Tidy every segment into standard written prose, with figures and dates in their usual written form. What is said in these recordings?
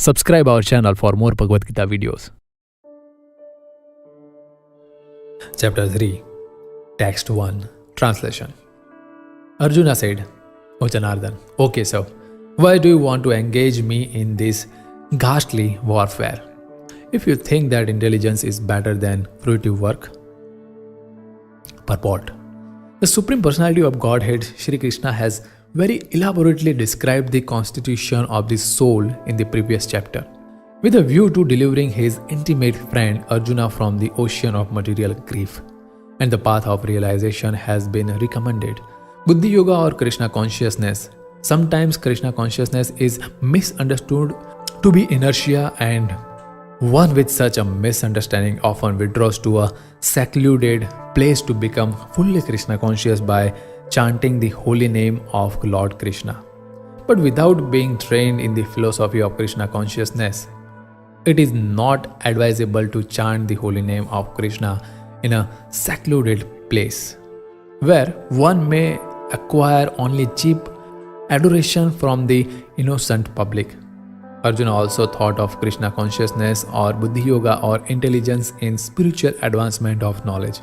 Subscribe our channel for more Bhagavad Gita videos. Chapter 3, Text 1, Translation. Arjuna said, O Janardhan, O Keshav, why do you want to engage me in this ghastly warfare? If you think that intelligence is better than fruitive work. Purport. The Supreme Personality of Godhead, Shri Krishna, has very elaborately described the constitution of the soul in the previous chapter, with a view to delivering his intimate friend Arjuna from the ocean of material grief. And the path of realization has been recommended. Buddhi Yoga or Krishna consciousness. Sometimes Krishna consciousness is misunderstood to be inertia, and one with such a misunderstanding often withdraws to a secluded place to become fully Krishna conscious by chanting the holy name of Lord Krishna. But without being trained in the philosophy of Krishna consciousness, it is not advisable to chant the holy name of Krishna in a secluded place, where one may acquire only cheap adoration from the innocent public. Arjuna also thought of Krishna consciousness or Buddhi Yoga or intelligence in spiritual advancement of knowledge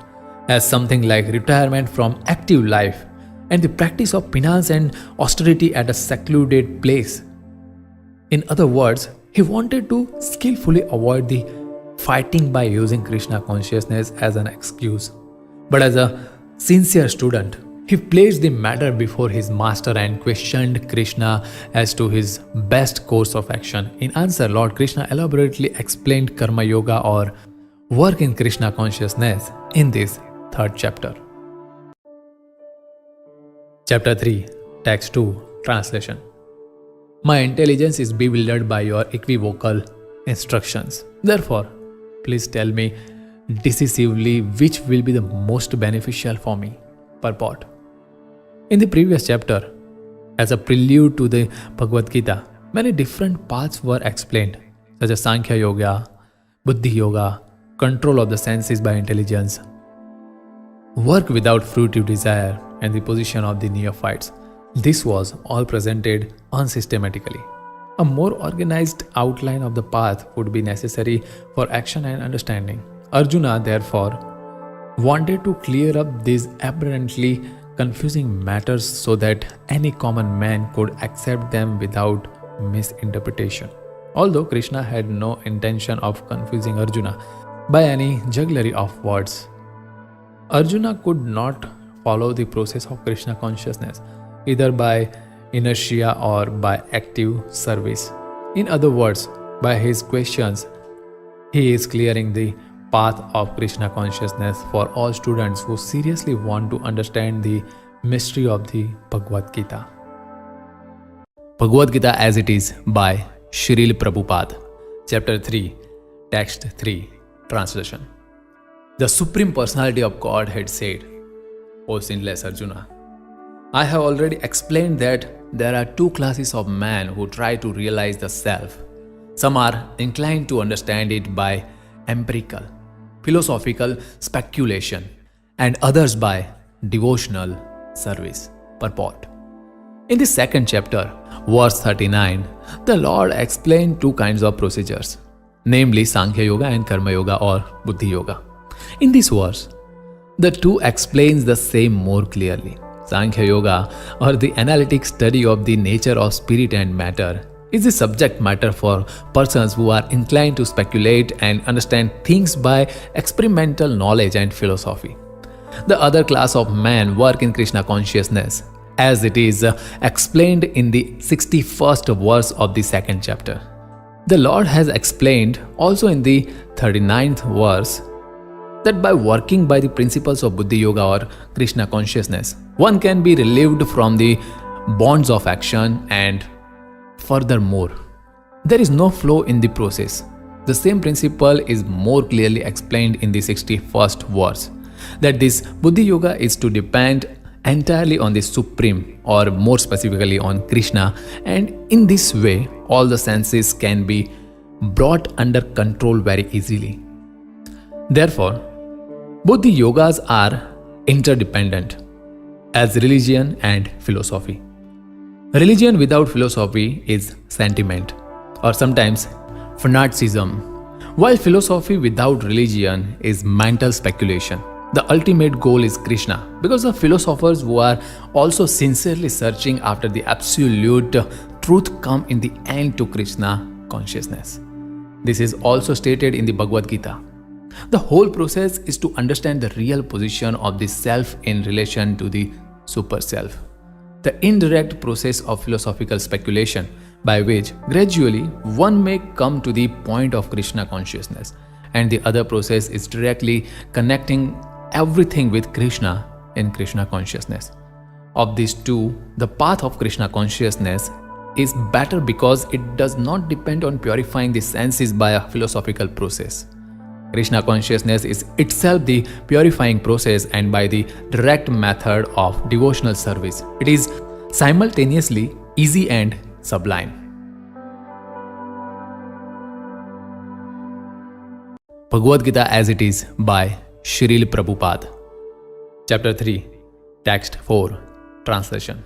as something like retirement from active life and the practice of penance and austerity at a secluded place. In other words, he wanted to skillfully avoid the fighting by using Krishna consciousness as an excuse. But as a sincere student, he placed the matter before his master and questioned Krishna as to his best course of action. In answer, Lord Krishna elaborately explained Karma Yoga or work in Krishna consciousness in this third chapter. Chapter 3, Text 2, Translation. My intelligence is bewildered by your equivocal instructions. Therefore, please tell me decisively which will be the most beneficial for me. Purport. In the previous chapter, as a prelude to the Bhagavad Gita, many different paths were explained, such as Sankhya Yoga, Buddhi Yoga, control of the senses by intelligence, work without fruitive desire, and the position of the neophytes. This was all presented unsystematically. A more organized outline of the path would be necessary for action and understanding. Arjuna, therefore, wanted to clear up these apparently confusing matters so that any common man could accept them without misinterpretation. Although Krishna had no intention of confusing Arjuna by any jugglery of words, Arjuna could not follow the process of Krishna consciousness either by inertia or by active service. In other words, by his questions, he is clearing the path of Krishna consciousness for all students who seriously want to understand the mystery of the Bhagavad Gita. Bhagavad Gita as it is by Srila Prabhupada. Chapter 3, Text 3, Translation. The Supreme Personality of Godhead said, O sinless Arjuna, I have already explained that there are two classes of men who try to realize the self. Some are inclined to understand it by empirical, philosophical speculation, and others by devotional service. Purport. In the second chapter, verse 39, the Lord explained two kinds of procedures, namely Sankhya Yoga and Karma Yoga or Buddhi Yoga. In this verse, the two explains the same more clearly. Sankhya Yoga, or the analytic study of the nature of spirit and matter, is the subject matter for persons who are inclined to speculate and understand things by experimental knowledge and philosophy. The other class of men work in Krishna consciousness, as it is explained in the 61st verse of the second chapter. The Lord has explained also in the 39th verse that by working by the principles of Buddhi Yoga or Krishna consciousness, one can be relieved from the bonds of action, and furthermore, there is no flow in the process. The same principle is more clearly explained in the 61st verse, that this Buddhi Yoga is to depend entirely on the Supreme, or more specifically on Krishna, and in this way all the senses can be brought under control very easily. Therefore, both the yogas are interdependent, as religion and philosophy. Religion without philosophy is sentiment, or sometimes fanaticism. While philosophy without religion is mental speculation, the ultimate goal is Krishna, because the philosophers who are also sincerely searching after the absolute truth come in the end to Krishna consciousness. This is also stated in the Bhagavad Gita. The whole process is to understand the real position of the self in relation to the super self. The indirect process of philosophical speculation by which gradually one may come to the point of Krishna consciousness, and the other process is directly connecting everything with Krishna in Krishna consciousness. Of these two, the path of Krishna consciousness is better because it does not depend on purifying the senses by a philosophical process. Krishna consciousness is itself the purifying process, and by the direct method of devotional service, it is simultaneously easy and sublime. Bhagavad Gita as it is by Srila Prabhupada. Chapter 3, Text 4, Translation.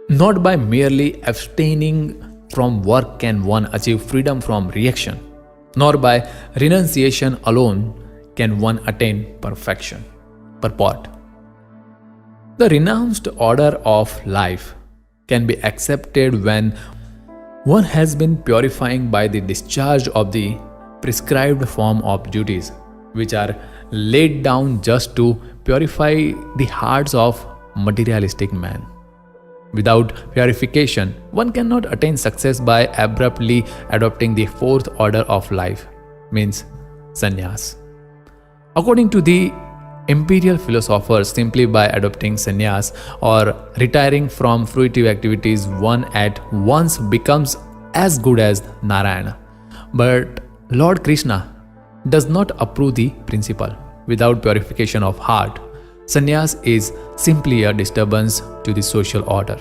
Not by merely abstaining from work can one achieve freedom from reaction, nor by renunciation alone can one attain perfection. Purport. The renounced order of life can be accepted when one has been purifying by the discharge of the prescribed form of duties, which are laid down just to purify the hearts of materialistic man. Without purification, one cannot attain success by abruptly adopting the fourth order of life, means sannyas. According to the imperial philosophers, simply by adopting sannyas or retiring from fruitive activities, one at once becomes as good as Narayana. But Lord Krishna does not approve the principle. Without purification of heart, sannyas is simply a disturbance to the social order.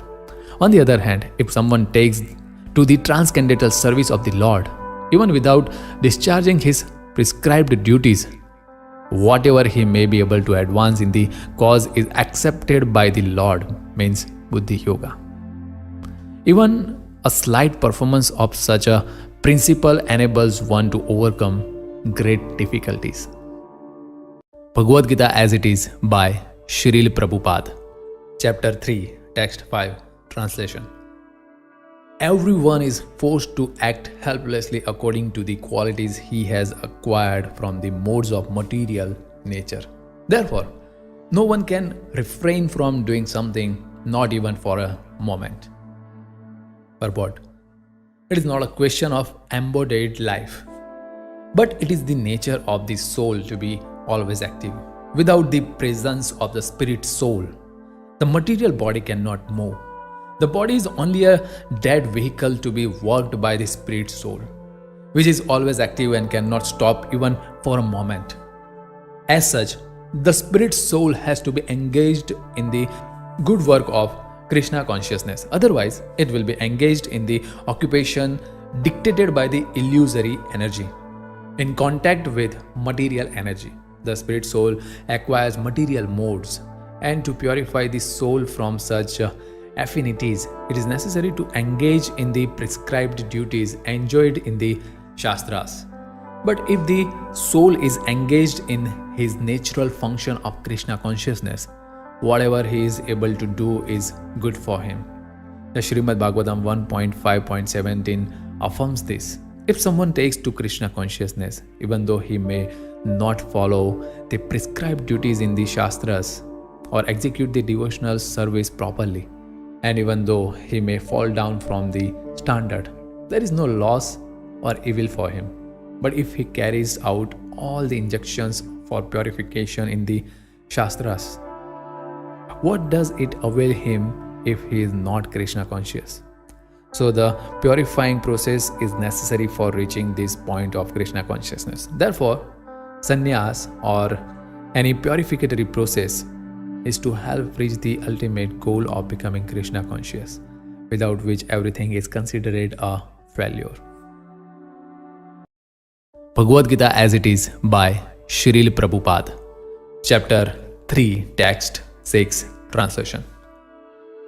On the other hand, if someone takes to the transcendental service of the Lord, even without discharging his prescribed duties, whatever he may be able to advance in the cause is accepted by the Lord, means Buddhi Yoga. Even a slight performance of such a principle enables one to overcome great difficulties. Bhagavad Gita as it is by Srila Prabhupada. Chapter 3, Text 5, Translation. Everyone is forced to act helplessly according to the qualities he has acquired from the modes of material nature. Therefore, no one can refrain from doing something, not even for a moment. Purport. It is not a question of embodied life, but it is the nature of the soul to be always active. Without the presence of the spirit soul, the material body cannot move. The body is only a dead vehicle to be worked by the spirit soul, which is always active and cannot stop even for a moment. As such, the spirit soul has to be engaged in the good work of Krishna consciousness. Otherwise, it will be engaged in the occupation dictated by the illusory energy. In contact with material energy, the spirit soul acquires material modes, and to purify the soul from such affinities, it is necessary to engage in the prescribed duties enjoined in the Shastras. But if the soul is engaged in his natural function of Krishna consciousness, whatever he is able to do is good for him. The Srimad Bhagavatam 1.5.17 affirms this. If someone takes to Krishna consciousness, even though he may not follow the prescribed duties in the Shastras or execute the devotional service properly, and even though he may fall down from the standard, there is no loss or evil for him. But if he carries out all the injunctions for purification in the Shastras, what does it avail him if he is not Krishna conscious? So the purifying process is necessary for reaching this point of Krishna consciousness. Therefore, sannyas or any purificatory process is to help reach the ultimate goal of becoming Krishna conscious, without which everything is considered a failure. Bhagavad Gita as it is by Srila Prabhupada. Chapter 3, Text 6, Translation.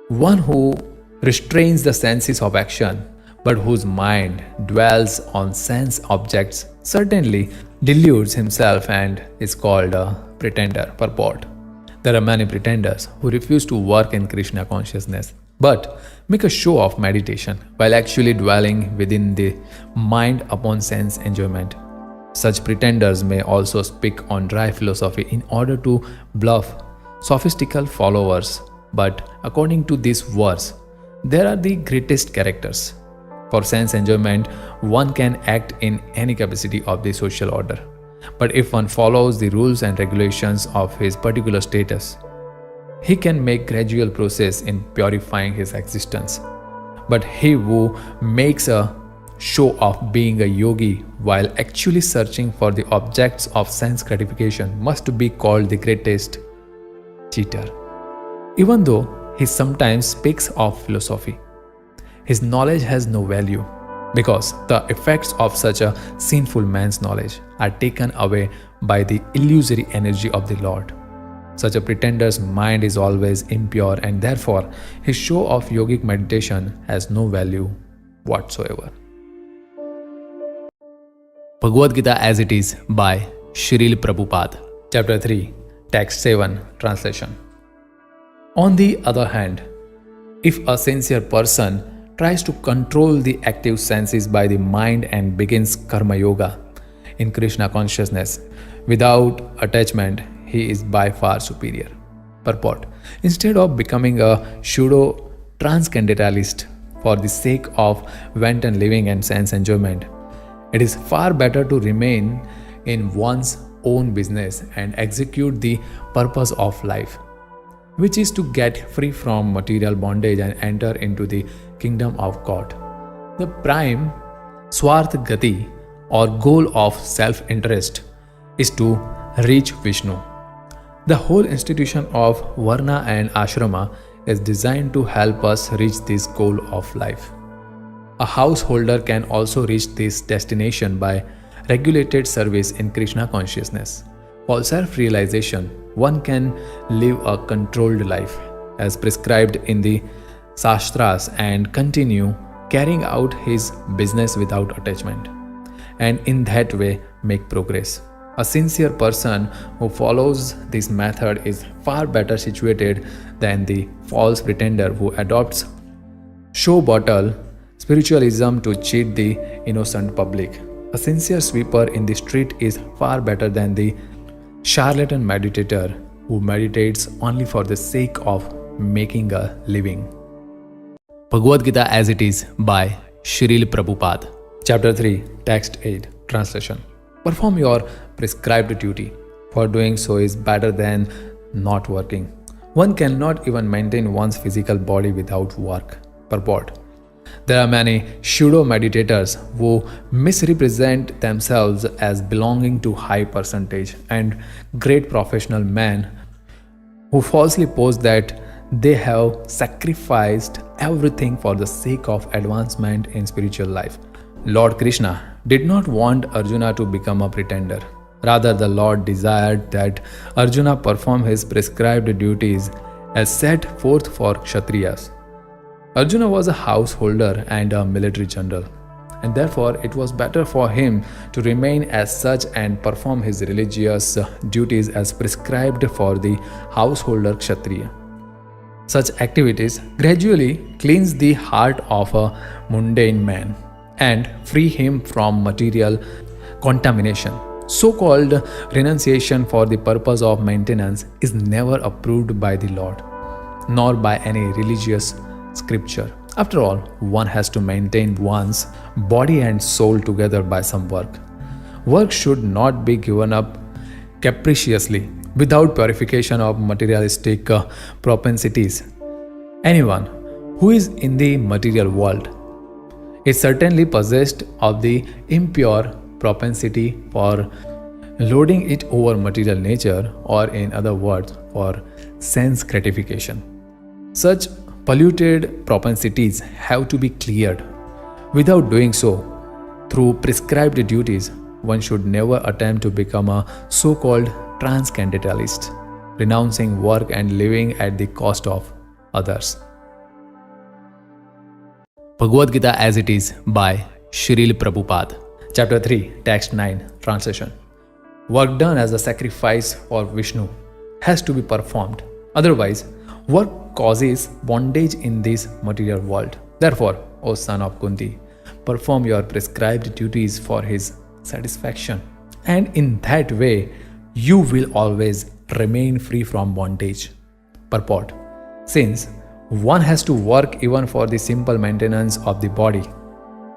One who restrains the senses of action but whose mind dwells on sense objects certainly deludes himself and is called a pretender. Purport. There are many pretenders who refuse to work in Krishna consciousness but make a show of meditation while actually dwelling within the mind upon sense enjoyment. Such pretenders may also speak on dry philosophy in order to bluff sophistical followers, but according to this verse, there are the greatest characters. For sense enjoyment, one can act in any capacity of the social order. But if one follows the rules and regulations of his particular status, he can make gradual process in purifying his existence. But he who makes a show of being a yogi while actually searching for the objects of sense gratification must be called the greatest cheater. Even though he sometimes speaks of philosophy, his knowledge has no value because the effects of such a sinful man's knowledge are taken away by the illusory energy of the Lord. Such a pretender's mind is always impure and therefore his show of yogic meditation has no value whatsoever. Bhagavad Gita as it is by Srila Prabhupada. Chapter 3, Text 7, Translation. On the other hand, if a sincere person tries to control the active senses by the mind and begins karma yoga in Krishna consciousness without attachment, he is by far superior. Purport. Instead of becoming a pseudo transcendentalist for the sake of wanton living and sense enjoyment, it is far better to remain in one's own business and execute the purpose of life, which is to get free from material bondage and enter into the kingdom of God. The prime Swarth Gati or goal of self-interest is to reach Vishnu. The whole institution of Varna and Ashrama is designed to help us reach this goal of life. A householder can also reach this destination by regulated service in Krishna consciousness. For self-realization, one can live a controlled life as prescribed in the Shastras and continue carrying out his business without attachment, and in that way make progress. A sincere person who follows this method is far better situated than the false pretender who adopts show bottle spiritualism to cheat the innocent public. A sincere sweeper in the street is far better than the charlatan meditator who meditates only for the sake of making a living. Bhagavad Gita as it is by Srila Prabhupada. Chapter 3, Text 8, Translation. Perform your prescribed duty, for doing so is better than not working. One cannot even maintain one's physical body without work. Purport. There are many pseudo meditators who misrepresent themselves as belonging to high percentage and great professional men who falsely pose that they have sacrificed everything for the sake of advancement in spiritual life. Lord Krishna did not want Arjuna to become a pretender. Rather, the Lord desired that Arjuna perform his prescribed duties as set forth for Kshatriyas. Arjuna was a householder and a military general, and therefore it was better for him to remain as such and perform his religious duties as prescribed for the householder Kshatriya. Such activities gradually cleanse the heart of a mundane man and free him from material contamination. So-called renunciation for the purpose of maintenance is never approved by the Lord, nor by any religious scripture. After all, one has to maintain one's body and soul together by some work. Work should not be given up capriciously without purification of materialistic propensities. Anyone who is in the material world is certainly possessed of the impure propensity for lording it over material nature, or in other words, for sense gratification. Such polluted propensities have to be cleared. Without doing so, through prescribed duties, one should never attempt to become a so-called transcendentalist, renouncing work and living at the cost of others. Bhagavad Gita as it is by Srila Prabhupada. Chapter 3, Text 9, Translation. Work done as a sacrifice for Vishnu has to be performed. Otherwise, work causes bondage in this material world. Therefore, O son of Kunti, perform your prescribed duties for his satisfaction. And in that way, you will always remain free from bondage. Purport. Since one has to work even for the simple maintenance of the body,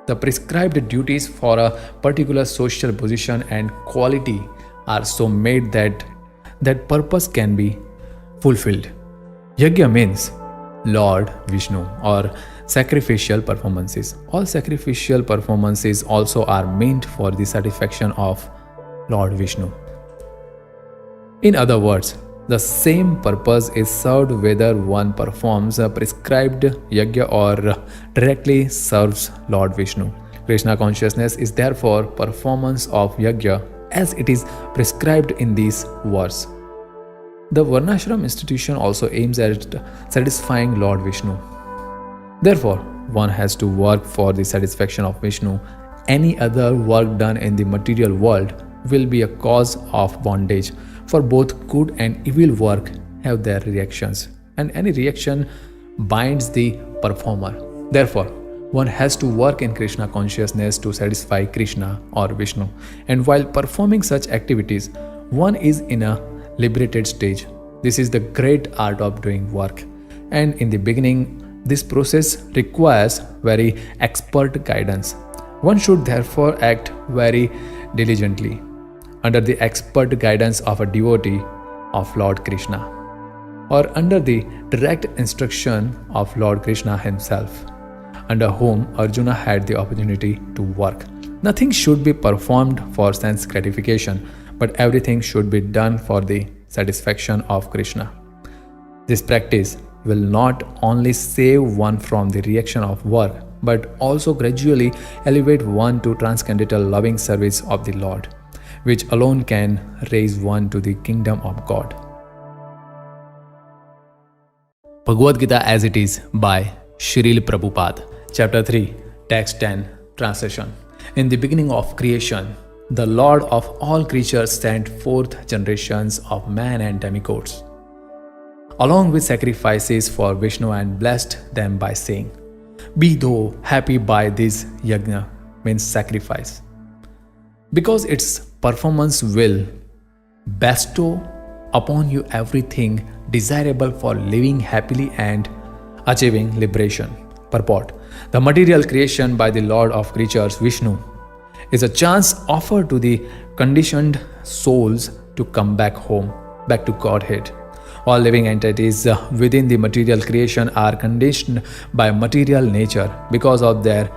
the prescribed duties for a particular social position and quality are so made that that purpose can be fulfilled. Yajna means Lord Vishnu or sacrificial performances. All sacrificial performances also are meant for the satisfaction of Lord Vishnu. In other words, the same purpose is served whether one performs a prescribed yajna or directly serves Lord Vishnu. Krishna consciousness is therefore performance of yajna as it is prescribed in these verse. The Varnashram institution also aims at satisfying Lord Vishnu. Therefore, one has to work for the satisfaction of Vishnu. Any other work done in the material world will be a cause of bondage, for both good and evil work have their reactions, and any reaction binds the performer. Therefore, one has to work in Krishna consciousness to satisfy Krishna or Vishnu, and while performing such activities, one is in a liberated stage. This is the great art of doing work, and in the beginning, this process requires very expert guidance. One should therefore act very diligently under the expert guidance of a devotee of Lord Krishna, or under the direct instruction of Lord Krishna himself, under whom Arjuna had the opportunity to work. Nothing should be performed for sense gratification, but everything should be done for the satisfaction of Krishna. This practice will not only save one from the reaction of work, but also gradually elevate one to transcendental loving service of the Lord, which alone can raise one to the kingdom of God. Bhagavad Gita as it is by Srila Prabhupada. Chapter 3, Text 10, Translation. In the beginning of creation, the Lord of all creatures sent forth generations of man and demigods, along with sacrifices for Vishnu, and blessed them by saying, "Be thou happy by this yajna," means sacrifice, because its performance will bestow upon you everything desirable for living happily and achieving liberation. Purport. The material creation by the Lord of creatures, Vishnu, is a chance offered to the conditioned souls to come back home, back to Godhead. All living entities within the material creation are conditioned by material nature because of their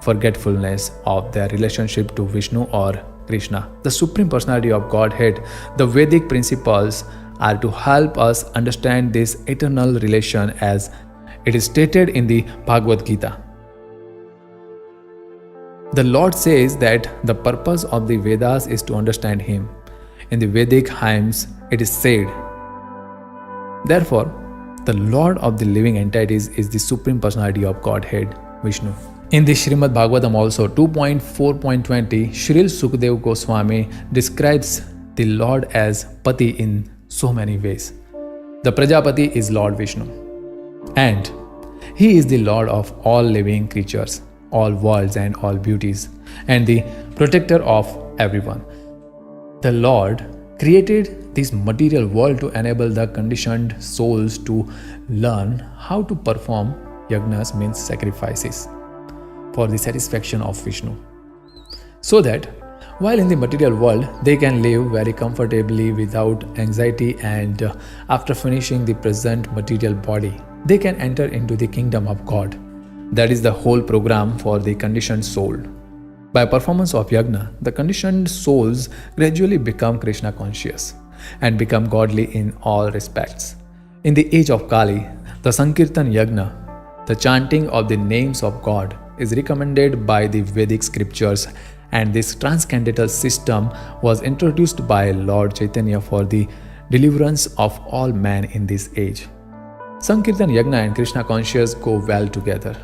forgetfulness of their relationship to Vishnu or Krishna, the Supreme Personality of Godhead. The Vedic principles are to help us understand this eternal relation as it is stated in the Bhagavad Gita. The Lord says that the purpose of the Vedas is to understand Him. In the Vedic hymns, it is said, therefore, the Lord of the living entities is the Supreme Personality of Godhead, Vishnu. In the Srimad Bhagavatam also 2.4.20, Srila Sukadeva Goswami describes the Lord as Pati in so many ways. The Prajapati is Lord Vishnu, and He is the Lord of all living creatures, all worlds and all beauties, and the protector of everyone. The Lord created this material world to enable the conditioned souls to learn how to perform yajnas, means sacrifices, for the satisfaction of Vishnu, so that while in the material world they can live very comfortably without anxiety, and after finishing the present material body, they can enter into the kingdom of God. That is the whole program for the conditioned soul. By performance of yajna, the conditioned souls gradually become Krishna conscious and become godly in all respects. In the age of Kali, the Sankirtan Yajna, the chanting of the names of God, is recommended by the Vedic scriptures, and this transcendental system was introduced by Lord Chaitanya for the deliverance of all men in this age. Sankirtan Yajna and Krishna consciousness go well together.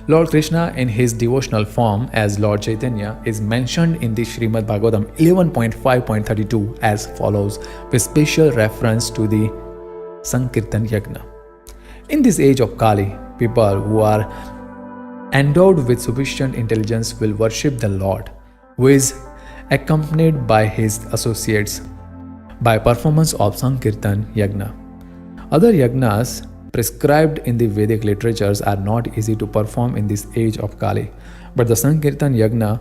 Lord Krishna in his devotional form as Lord Chaitanya is mentioned in the Srimad Bhagavatam 11.5.32 as follows, with special reference to the Sankirtan Yagna. In this age of Kali, people who are endowed with sufficient intelligence will worship the Lord, who is accompanied by his associates by performance of Sankirtan Yagna. Other yagnas prescribed in the Vedic literatures are not easy to perform in this age of Kali, but the Sankirtan Yagna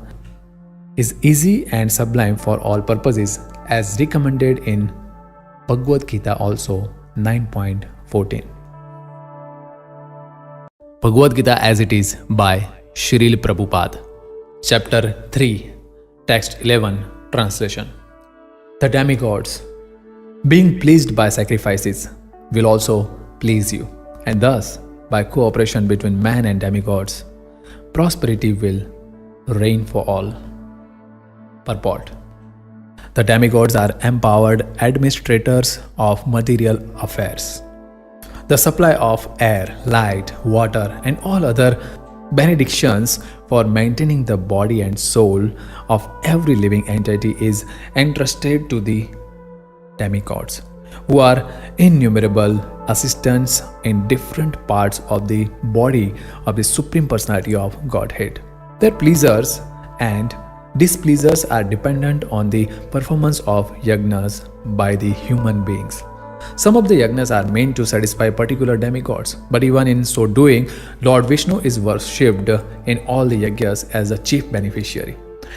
is easy and sublime for all purposes, as recommended in Bhagavad Gita also 9.14. Bhagavad Gita as it is by Srila Prabhupada. Chapter 3, Text 11, Translation. The demigods, being pleased by sacrifices, will also please you, and thus, by cooperation between man and demigods, prosperity will reign for all. Purport. The demigods are empowered administrators of material affairs. The supply of air, light, water, and all other benedictions for maintaining the body and soul of every living entity is entrusted to the demigods, who are innumerable assistants in different parts of the body of the Supreme Personality of Godhead. Their pleasures and displeasures are dependent on the performance of yagnas by the human beings. Some of the yagnas are meant to satisfy particular demigods, but even in so doing, Lord Vishnu is worshipped in all the yagnas as a chief beneficiary.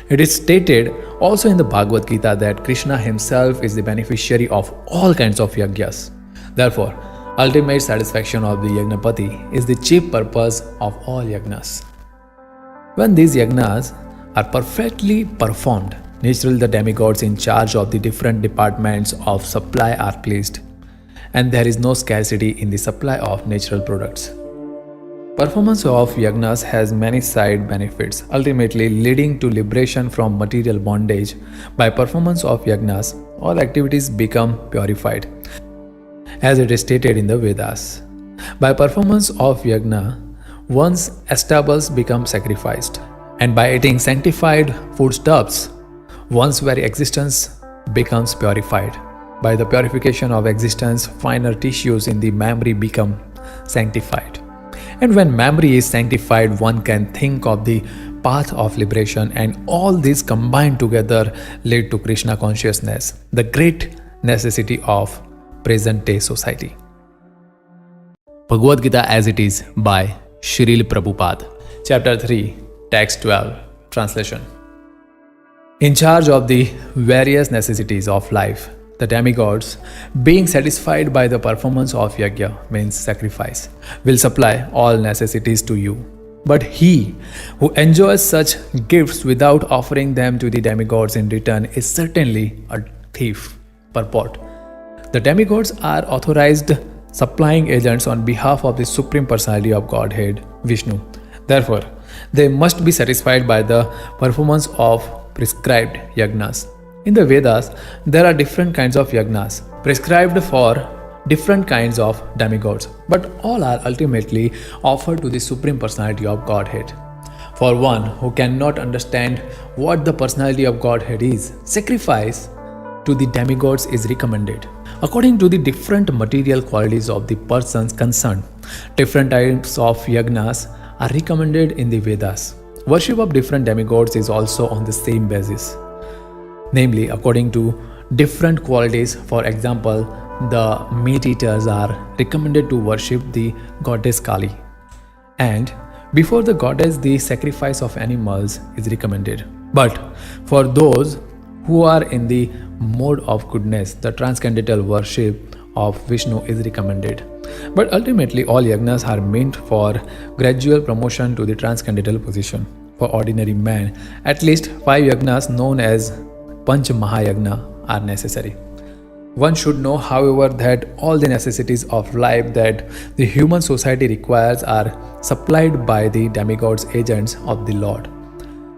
It is stated also in the Bhagavad Gita that Krishna himself is the beneficiary of all kinds of yagnas. Therefore, ultimate satisfaction of the Yagnapati is the chief purpose of all yagnas. When these yagnas are perfectly performed, naturally the demigods in charge of the different departments of supply are pleased, and there is no scarcity in the supply of natural products. Performance of yagnas has many side benefits, ultimately leading to liberation from material bondage. By performance of yagnas, all activities become purified, as it is stated in the Vedas. By performance of yagna, one's established become sacrificed, and by eating sanctified foodstuffs, one's very existence becomes purified. By the purification of existence, finer tissues in the memory become sanctified. And when memory is sanctified, one can think of the path of liberation, and all these combined together lead to Krishna consciousness, the great necessity of present-day society. Bhagavad Gita as it is by Srila Prabhupada. Chapter 3, Text 12, Translation. In charge of the various necessities of life, the demigods, being satisfied by the performance of yajna, means sacrifice, will supply all necessities to you. But he who enjoys such gifts without offering them to the demigods in return is certainly a thief. Purport. The demigods are authorized supplying agents on behalf of the Supreme Personality of Godhead, Vishnu. Therefore, they must be satisfied by the performance of prescribed yagnas. In the Vedas, there are different kinds of yagnas prescribed for different kinds of demigods, but all are ultimately offered to the Supreme Personality of Godhead. For one who cannot understand what the Personality of Godhead is, sacrifice to the demigods is recommended. According to the different material qualities of the persons concerned, different types of yagnas are recommended in the Vedas. Worship of different demigods is also on the same basis. Namely, according to different qualities. For example, the meat eaters are recommended to worship the goddess Kali, and before the goddess the sacrifice of animals is recommended. But for those who are in the mode of goodness, the transcendental worship of Vishnu is recommended. But ultimately all yagnas are meant for gradual promotion to the transcendental position. For ordinary man, at least 5 yagnas known as Panch Mahayagna are necessary. One should know, however, that all the necessities of life that the human society requires are supplied by the demigods, agents of the Lord.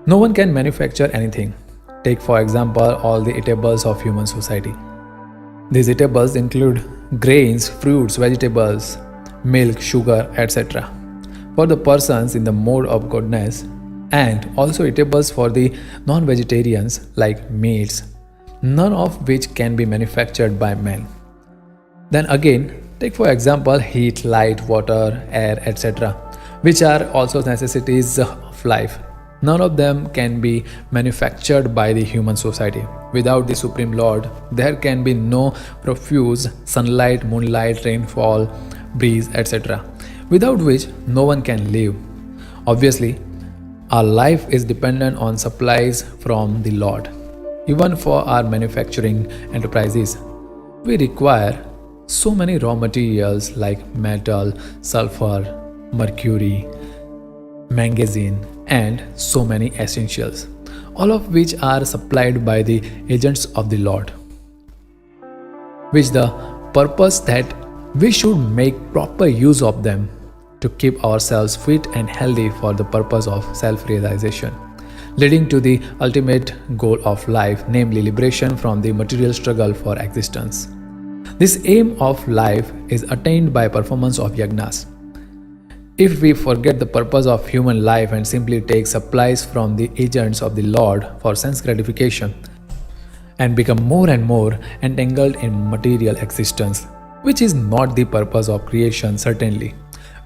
No one can manufacture anything. Take for example all the eatables of human society. These eatables include grains, fruits, vegetables, milk, sugar, etc. for the persons in the mode of goodness, and also eatables for the non-vegetarians like meats, none of which can be manufactured by men. Then again, take for example heat, light, water, air, etc., which are also necessities of life. None of them can be manufactured by the human society. Without the Supreme Lord, there can be no profuse sunlight, moonlight, rainfall, breeze, etc., without which no one can live. Obviously, our life is dependent on supplies from the Lord. Even for our manufacturing enterprises, we require so many raw materials like metal, sulfur, mercury, manganese, and so many essentials, all of which are supplied by the agents of the Lord, which the purpose that we should make proper use of them to keep ourselves fit and healthy for the purpose of self-realization, leading to the ultimate goal of life, namely liberation from the material struggle for existence. This aim of life is attained by performance of yagnas. If we forget the purpose of human life and simply take supplies from the agents of the Lord for sense gratification and become more and more entangled in material existence, which is not the purpose of creation, certainly,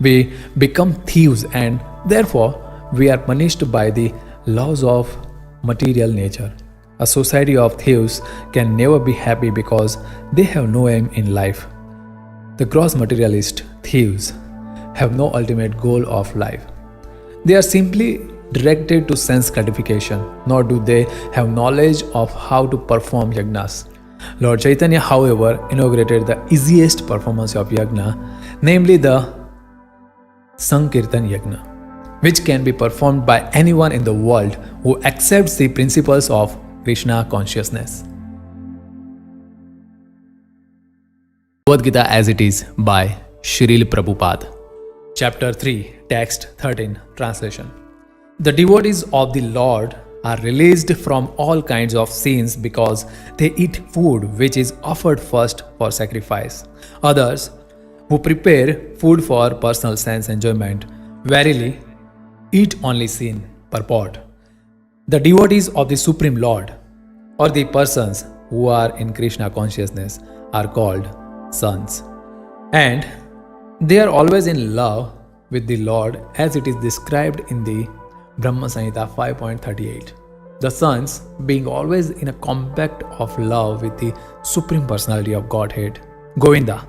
we become thieves and therefore we are punished by the laws of material nature. A society of thieves can never be happy because they have no aim in life. The gross materialist thieves have no ultimate goal of life. They are simply directed to sense gratification, nor do they have knowledge of how to perform yagnas. Lord Chaitanya, however, inaugurated the easiest performance of yagna, namely the Sankirtan Yagna, which can be performed by anyone in the world who accepts the principles of Krishna consciousness. Bhagavad Gita as it is by Srila Prabhupada. Chapter 3, Text 13, Translation. The devotees of the Lord are released from all kinds of sins because they eat food which is offered first for sacrifice. Others, who prepare food for personal sense enjoyment, verily eat only sin. Purport. The devotees of the Supreme Lord, or the persons who are in Krishna consciousness, are called sons. And they are always in love with the Lord as it is described in the Brahma Samhita 5.38. The sons being always in a compact of love with the Supreme Personality of Godhead, Govinda,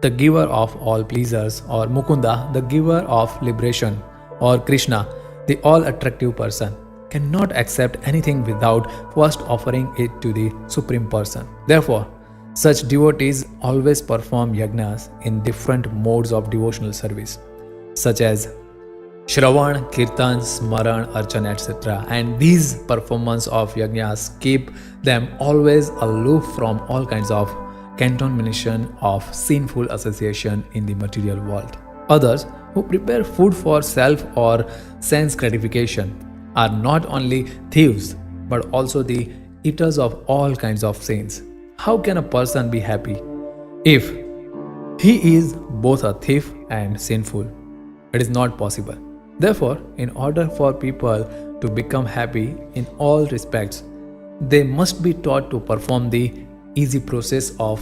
the giver of all pleasures, or Mukunda, the giver of liberation, or Krishna, the all-attractive person, cannot accept anything without first offering it to the Supreme Person. Therefore, such devotees always perform yagnas in different modes of devotional service, such as Shravan, Kirtan, Smaran, Archan, etc. And these performance of yagnas keep them always aloof from all kinds of contamination of sinful association in the material world. Others, who prepare food for self or sense gratification, are not only thieves but also the eaters of all kinds of sins. How can a person be happy if he is both a thief and sinful? It is not possible. Therefore, in order for people to become happy in all respects, they must be taught to perform the easy process of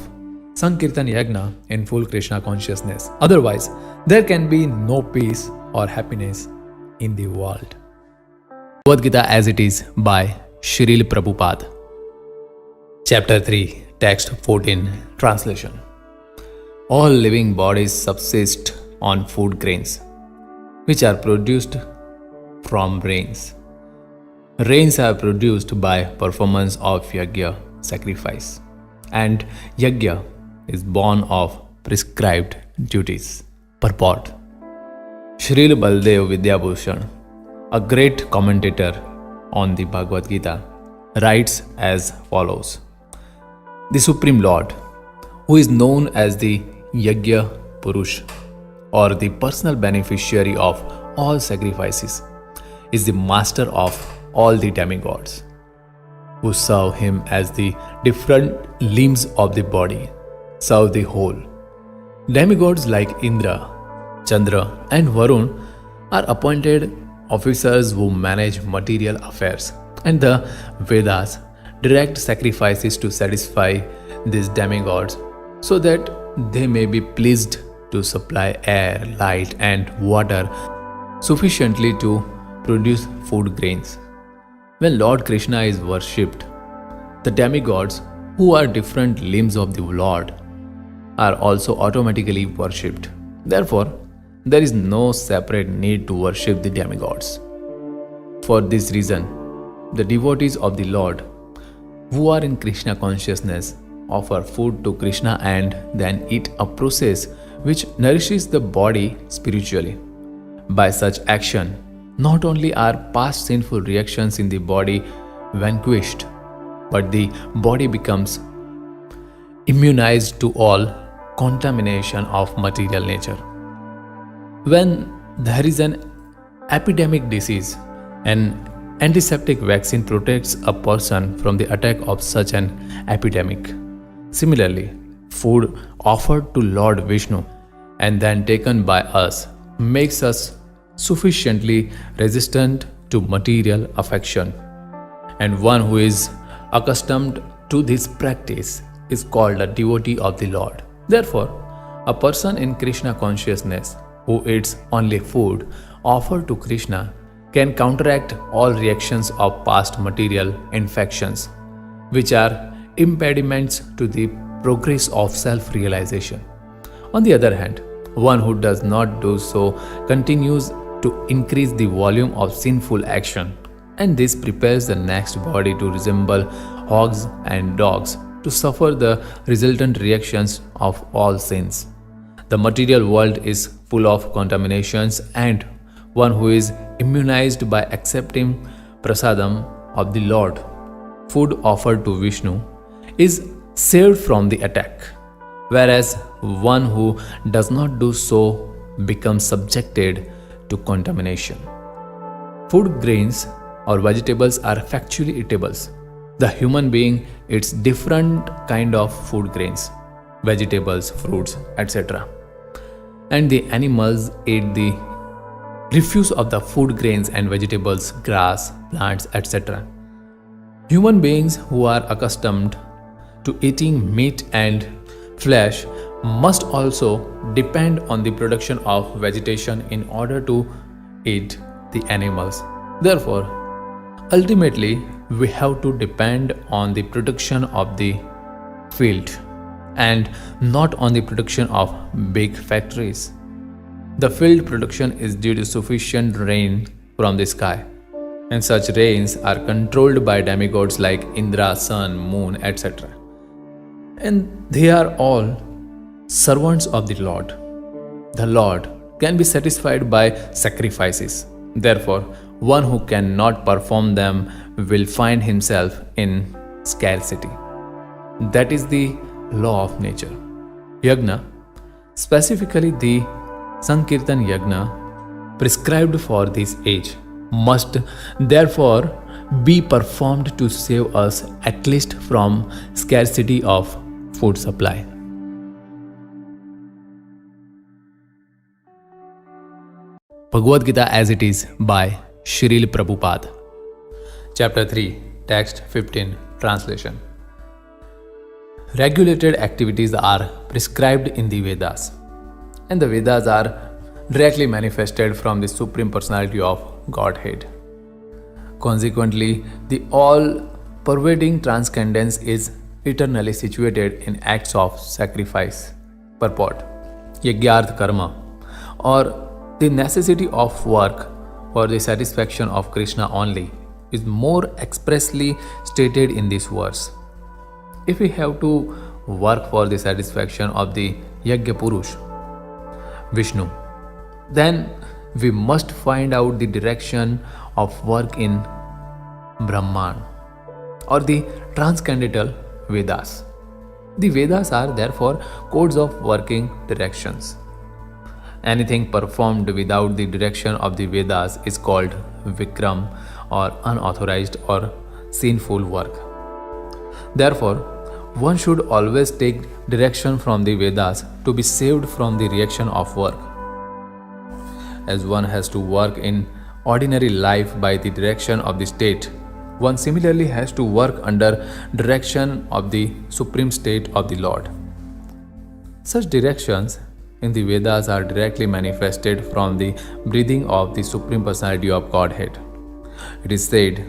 Sankirtan Yagna in full Krishna consciousness. Otherwise, there can be no peace or happiness in the world. Bhagavad Gita as it is by Srila Prabhupada. Chapter 3, Text 14, Translation. All living bodies subsist on food grains, which are produced from rains. Rains are produced by performance of yagya, sacrifice, and yagya is born of prescribed duties. Purport. Srila Baldev Vidyabhushan, a great commentator on the Bhagavad Gita, writes as follows. The Supreme Lord, who is known as the Yagya Purush, or the personal beneficiary of all sacrifices, is the master of all the demigods, who serve him as the different limbs of the body, serve the whole. Demigods like Indra, Chandra, and Varun are appointed officers who manage material affairs, and the Vedas direct sacrifices to satisfy these demigods so that they may be pleased to supply air, light, and water sufficiently to produce food grains. When Lord Krishna is worshipped, the demigods, who are different limbs of the Lord, are also automatically worshipped. Therefore, there is no separate need to worship the demigods. For this reason, the devotees of the Lord who are in Krishna consciousness offer food to Krishna and then eat, a process which nourishes the body spiritually. By such action, not only are past sinful reactions in the body vanquished, but the body becomes immunized to all contamination of material nature. When there is an epidemic disease, an antiseptic vaccine protects a person from the attack of such an epidemic. Similarly, food offered to Lord Vishnu and then taken by us makes us sufficiently resistant to material affection. And one who is accustomed to this practice is called a devotee of the Lord. Therefore, a person in Krishna consciousness who eats only food offered to Krishna can counteract all reactions of past material infections, which are impediments to the progress of self-realization. On the other hand, one who does not do so continues to increase the volume of sinful action, and this prepares the next body to resemble hogs and dogs, to suffer the resultant reactions of all sins. The material world is full of contaminations, and one who is immunized by accepting prasadam of the Lord, food offered to Vishnu, is saved from the attack, whereas one who does not do so becomes subjected to contamination. Food grains or vegetables are factually eatables. The human being eats different kind of food grains, vegetables, fruits, etc. And the animals eat the refuse of the food grains and vegetables, grass, plants, etc. Human beings who are accustomed to eating meat and flesh must also depend on the production of vegetation in order to eat the animals. Therefore, ultimately, we have to depend on the production of the field and not on the production of big factories. The field production is due to sufficient rain from the sky, and such rains are controlled by demigods like Indra, sun, moon, etc. And they are all servants of the Lord. The Lord can be satisfied by sacrifices. Therefore, one who cannot perform them will find himself in scarcity. That is the law of nature. Yagna, specifically the Sankirtan Yagna prescribed for this age, must therefore be performed to save us at least from scarcity of food supply. Bhagavad Gita as it is by Srila Prabhupada. Chapter 3, Text 15, Translation. Regulated activities are prescribed in the Vedas, and the Vedas are directly manifested from the Supreme Personality of Godhead. Consequently, the all-pervading transcendence is eternally situated in acts of sacrifice. Purport: Yagyarth karma, or the necessity of work for the satisfaction of Krishna only, is more expressly stated in this verse. If we have to work for the satisfaction of the Yagya Purush, Vishnu, then we must find out the direction of work in Brahman or the transcendental Vedas. The Vedas are therefore codes of working directions. Anything performed without the direction of the Vedas is called Vikram, or unauthorized or sinful work. Therefore, one should always take direction from the Vedas to be saved from the reaction of work. as one has to work in ordinary life by the direction of the state, one similarly has to work under direction of the supreme state of the Lord. Such directions in the Vedas are directly manifested from the breathing of the Supreme Personality of Godhead. It is said,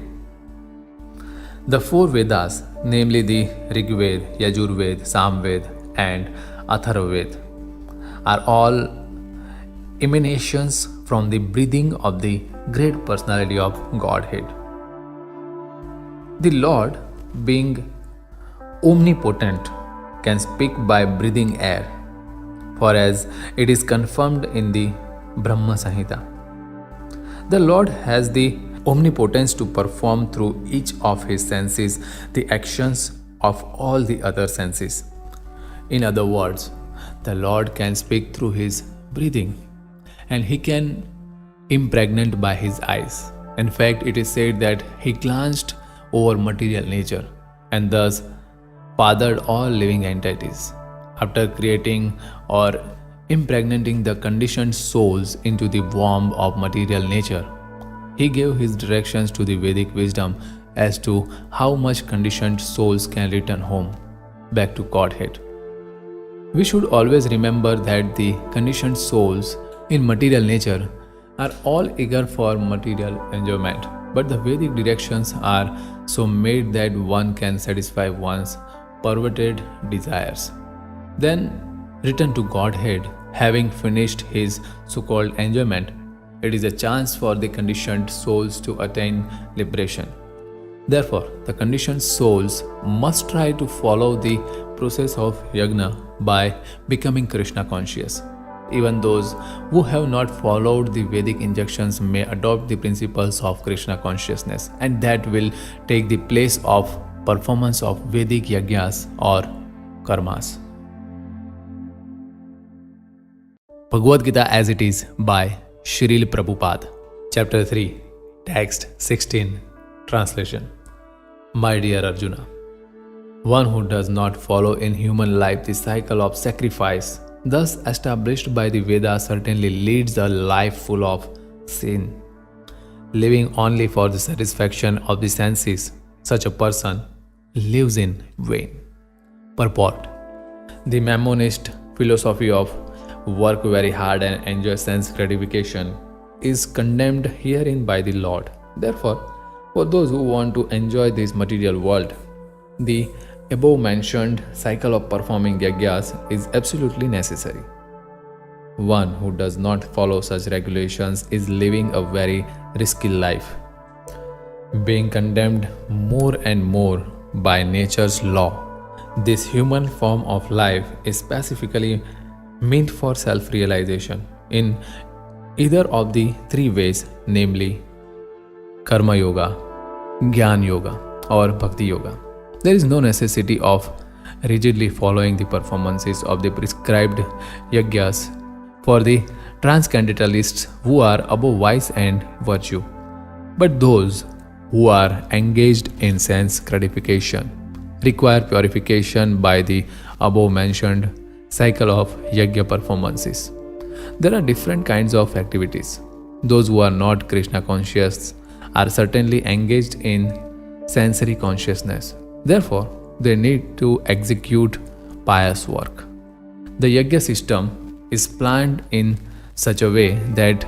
the four Vedas, namely the Rig Veda, Yajur Veda, Samved, and Atharvaved, are all emanations from the breathing of the great personality of Godhead. The Lord, being omnipotent, can speak by breathing air, for as it is confirmed in the Brahma Samhita. The Lord has the omnipotence to perform through each of his senses the actions of all the other senses. In other words, the Lord can speak through his breathing, and he can impregnate by his eyes. In fact, it is said that he glanced over material nature and thus fathered all living entities. After creating or impregnating the conditioned souls into the womb of material nature, he gave his directions to the Vedic wisdom as to how much conditioned souls can return home, back to Godhead. We should always remember that the conditioned souls in material nature are all eager for material enjoyment, but the Vedic directions are so made that one can satisfy one's perverted desires, then return to Godhead having finished his so-called enjoyment. It is a chance for the conditioned souls to attain liberation. Therefore, the conditioned souls must try to follow the process of yajna by becoming Krishna conscious. Even those who have not followed the Vedic injunctions may adopt the principles of Krishna consciousness, and that will take the place of performance of Vedic yajnas or karmas. Bhagavad Gita as it is by Srila Prabhupada. Chapter 3, Text 16, Translation. My dear Arjuna, one who does not follow in human life the cycle of sacrifice thus established by the Vedas certainly leads a life full of sin. Living only for the satisfaction of the senses, such a person lives in vain. Purport: the Mammonist philosophy of work very hard and enjoy sense gratification is condemned herein by the Lord. Therefore, for those who want to enjoy this material world, the above mentioned cycle of performing yajnas is absolutely necessary. One who does not follow such regulations is living a very risky life, being condemned more and more by nature's law. This human form of life is specifically meant for self-realization in either of the three ways, namely Karma Yoga, Jnana Yoga, or Bhakti Yoga. There is no necessity of rigidly following the performances of the prescribed yajnas for the transcendentalists who are above vice and virtue. But those who are engaged in sense gratification require purification by the above mentioned cycle of yajna performances. There are different kinds of activities. Those who are not Krishna conscious are certainly engaged in sensory consciousness. Therefore, they need to execute pious work. The yajna system is planned in such a way that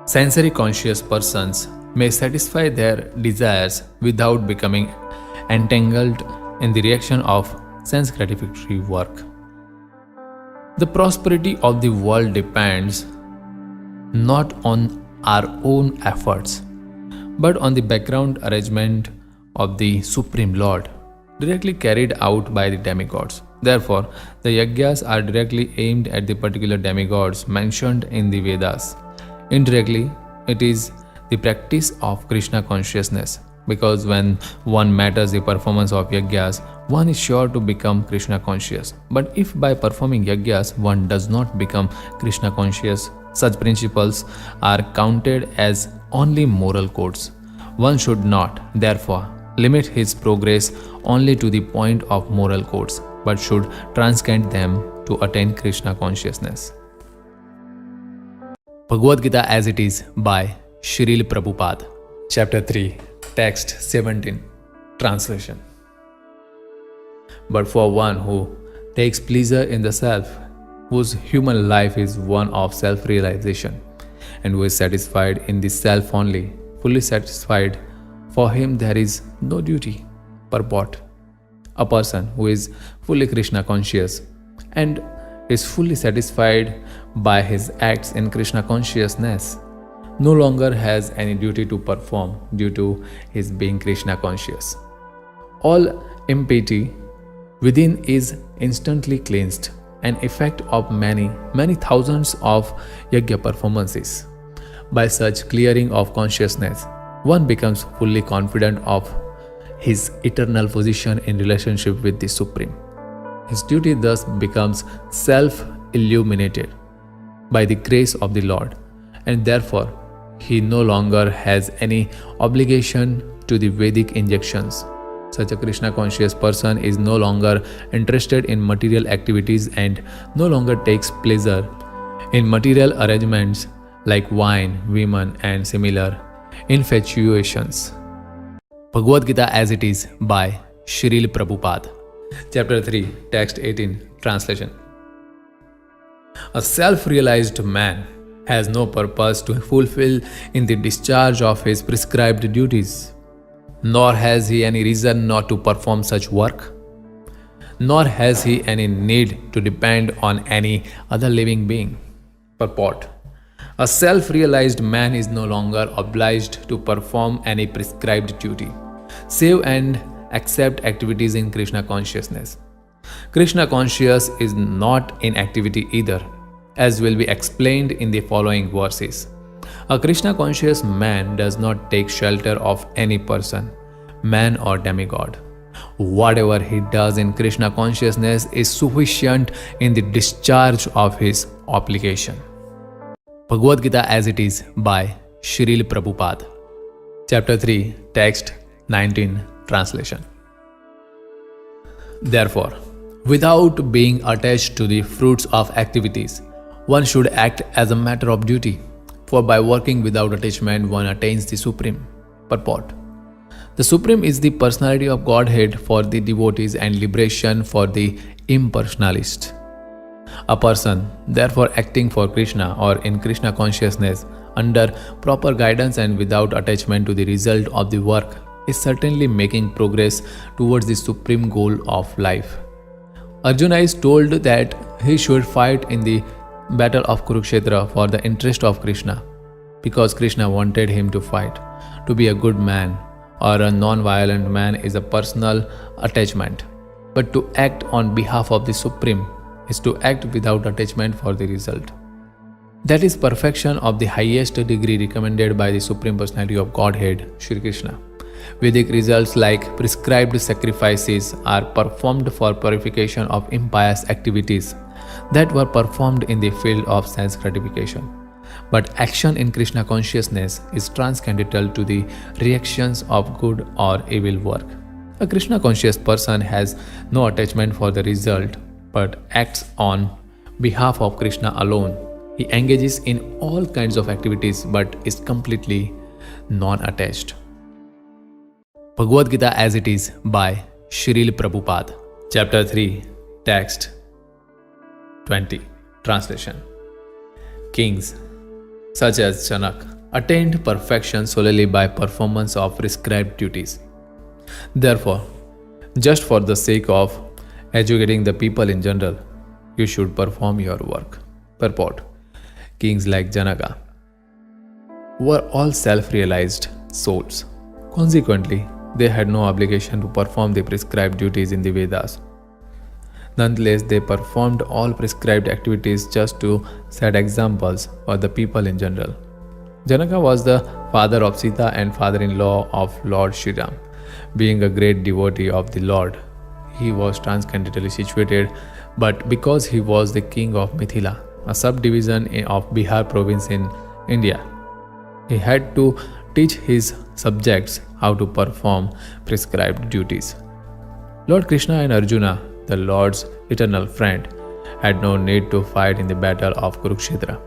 sensory conscious persons may satisfy their desires without becoming entangled in the reaction of sense gratificatory work. The prosperity of the world depends not on our own efforts, but on the background arrangement of the Supreme Lord, directly carried out by the demigods. Therefore, the yajnas are directly aimed at the particular demigods mentioned in the Vedas. Indirectly, it is the practice of Krishna consciousness, because when one matters the performance of yajnas, one is sure to become Krishna conscious. But if by performing yajnas one does not become Krishna conscious, such principles are counted as only moral codes. One should not, therefore, limit his progress only to the point of moral codes, but should transcend them to attain Krishna consciousness. Bhagavad Gita as it is by Srila Prabhupada. Chapter 3, Text 17, Translation. But for one who takes pleasure in the self, whose human life is one of self-realization, and who is satisfied in the self only, fully satisfied, for him there is no duty. Purport. A person who is fully Krishna conscious and is fully satisfied by his acts in Krishna consciousness no longer has any duty to perform due to his being Krishna conscious. All impurity within is instantly cleansed, an effect of many thousands of yajna performances. By such clearing of consciousness, one becomes fully confident of his eternal position in relationship with the Supreme. His duty thus becomes self-illuminated by the grace of the Lord, and therefore he no longer has any obligation to the Vedic injunctions. Such a Krishna conscious person is no longer interested in material activities and no longer takes pleasure in material arrangements like wine, women, and similar infatuations. Bhagavad Gita as it is by Srila Prabhupada. Chapter 3, Text 18, Translation. A self-realized man has no purpose to fulfill in the discharge of his prescribed duties, nor has he any reason not to perform such work, nor has he any need to depend on any other living being. Purport. A self-realized man is no longer obliged to perform any prescribed duty, save and accept activities in Krishna consciousness. Krishna conscious is not in activity either, as will be explained in the following verses. A Krishna conscious man does not take shelter of any person, man or demigod. Whatever he does in Krishna consciousness is sufficient in the discharge of his obligation. Bhagavad Gita as it is by Srila Prabhupada. Chapter 3, Text 19, Translation. Therefore, without being attached to the fruits of activities, one should act as a matter of duty, for by working without attachment one attains the Supreme. Purport. The Supreme is the personality of Godhead for the devotees and liberation for the impersonalist. A person, therefore, acting for Krishna or in Krishna consciousness under proper guidance and without attachment to the result of the work is certainly making progress towards the supreme goal of life. Arjuna is told that he should fight in the battle of Kurukshetra for the interest of Krishna, because Krishna wanted him to fight. To be a good man or a non-violent man is a personal attachment, but to act on behalf of the Supreme is to act without attachment for the result. That is perfection of the highest degree recommended by the Supreme Personality of Godhead, Shri Krishna. Vedic results like prescribed sacrifices are performed for purification of impious activities that were performed in the field of sense gratification. But action in Krishna consciousness is transcendental to the reactions of good or evil work. A Krishna conscious person has no attachment for the result, but acts on behalf of Krishna alone. He engages in all kinds of activities but is completely non-attached. Bhagavad Gita as it is by Srila Prabhupada. Chapter 3, Text 20, Translation. Kings, such as Janak, attained perfection solely by performance of prescribed duties. Therefore, just for the sake of educating the people in general, you should perform your work. Purport. Kings like Janaka were all self-realized souls. Consequently, they had no obligation to perform the prescribed duties in the Vedas. Nonetheless, they performed all prescribed activities just to set examples for the people in general. Janaka was the father of Sita and father-in-law of Lord Shri Ram. Being a great devotee of the Lord, he was transcendentally situated, but because he was the king of Mithila, a subdivision of Bihar province in India, he had to teach his subjects how to perform prescribed duties. Lord Krishna and Arjuna, the Lord's eternal friend, had no need to fight in the battle of Kurukshetra.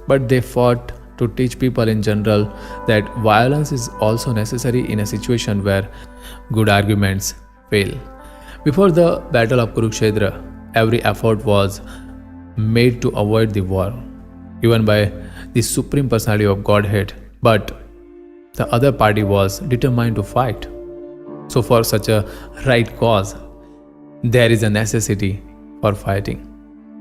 but they fought to teach people in general that violence is also necessary in a situation where good arguments fail. Before the Battle of Kurukshetra, every effort was made to avoid the war, even by the Supreme Personality of Godhead, but the other party was determined to fight. So, for such a right cause, there is a necessity for fighting.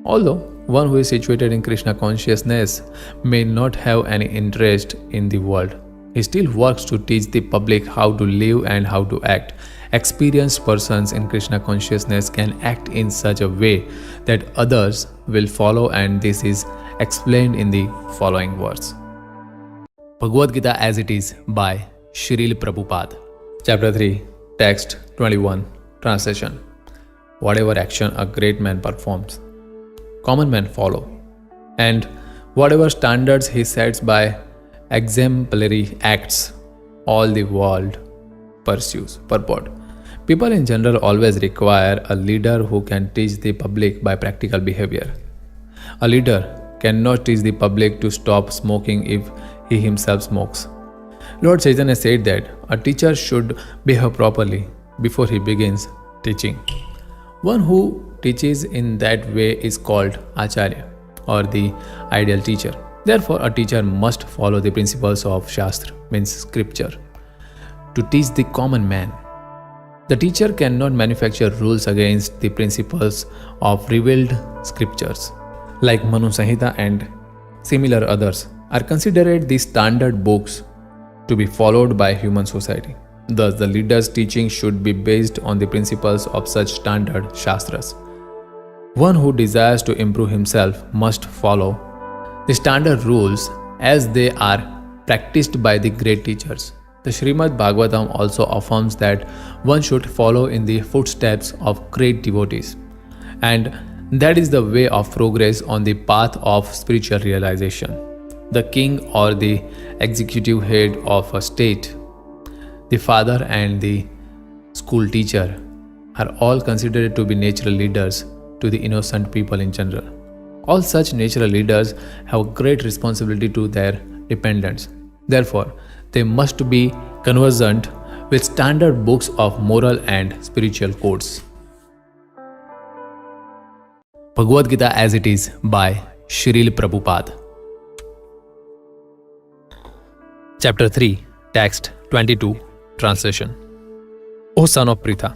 Although one who is situated in Krishna consciousness may not have any interest in the world, he still works to teach the public how to live and how to act. Experienced persons in Krishna consciousness can act in such a way that others will follow, and this is explained in the following words. Bhagavad Gita as it is by Srila Prabhupada. Chapter 3, Text 21, Translation. Whatever action a great man performs, common men follow, and whatever standards he sets by exemplary acts, all the world pursues. Purport. People in general always require a leader who can teach the public by practical behavior. A leader cannot teach the public to stop smoking if he himself smokes. Lord Chaitanya said that a teacher should behave properly before he begins teaching. One who teaches in that way is called Acharya, or the ideal teacher. Therefore, a teacher must follow the principles of Shastra, means scripture, to teach the common man. The teacher cannot manufacture rules against the principles of revealed scriptures, like Manu Samhita and similar others, are considered the standard books to be followed by human society. Thus, the leader's teaching should be based on the principles of such standard Shastras. One who desires to improve himself must follow the standard rules as they are practiced by the great teachers. The Srimad Bhagavatam also affirms that one should follow in the footsteps of great devotees, and that is the way of progress on the path of spiritual realization. The king or the executive head of a state, the father and the school teacher are all considered to be natural leaders to the innocent people in general. All such natural leaders have great responsibility to their dependents. Therefore, they must be conversant with standard books of moral and spiritual codes. Bhagavad Gita as it is by Srila Prabhupada. Chapter 3, Text 22, Translation. O son of Pritha,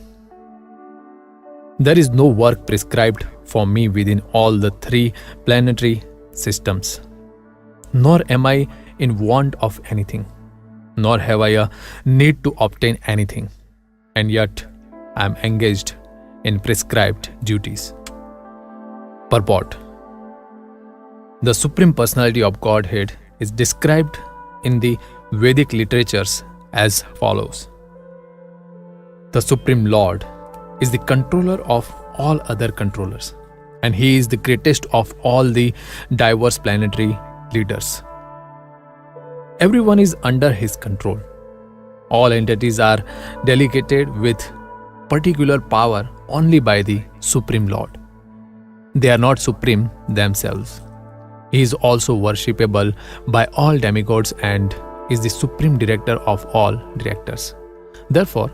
there is no work prescribed for me within all the three planetary systems, nor am I in want of anything, nor have I a need to obtain anything, and yet I am engaged in prescribed duties. Purport. The Supreme Personality of Godhead is described in the Vedic literatures as follows. The Supreme Lord is the controller of all other controllers, and he is the greatest of all the diverse planetary leaders. Everyone is under his control. All entities are delegated with particular power only by the Supreme Lord. They are not supreme themselves. He is also worshipable by all demigods and is the supreme director of all directors. Therefore,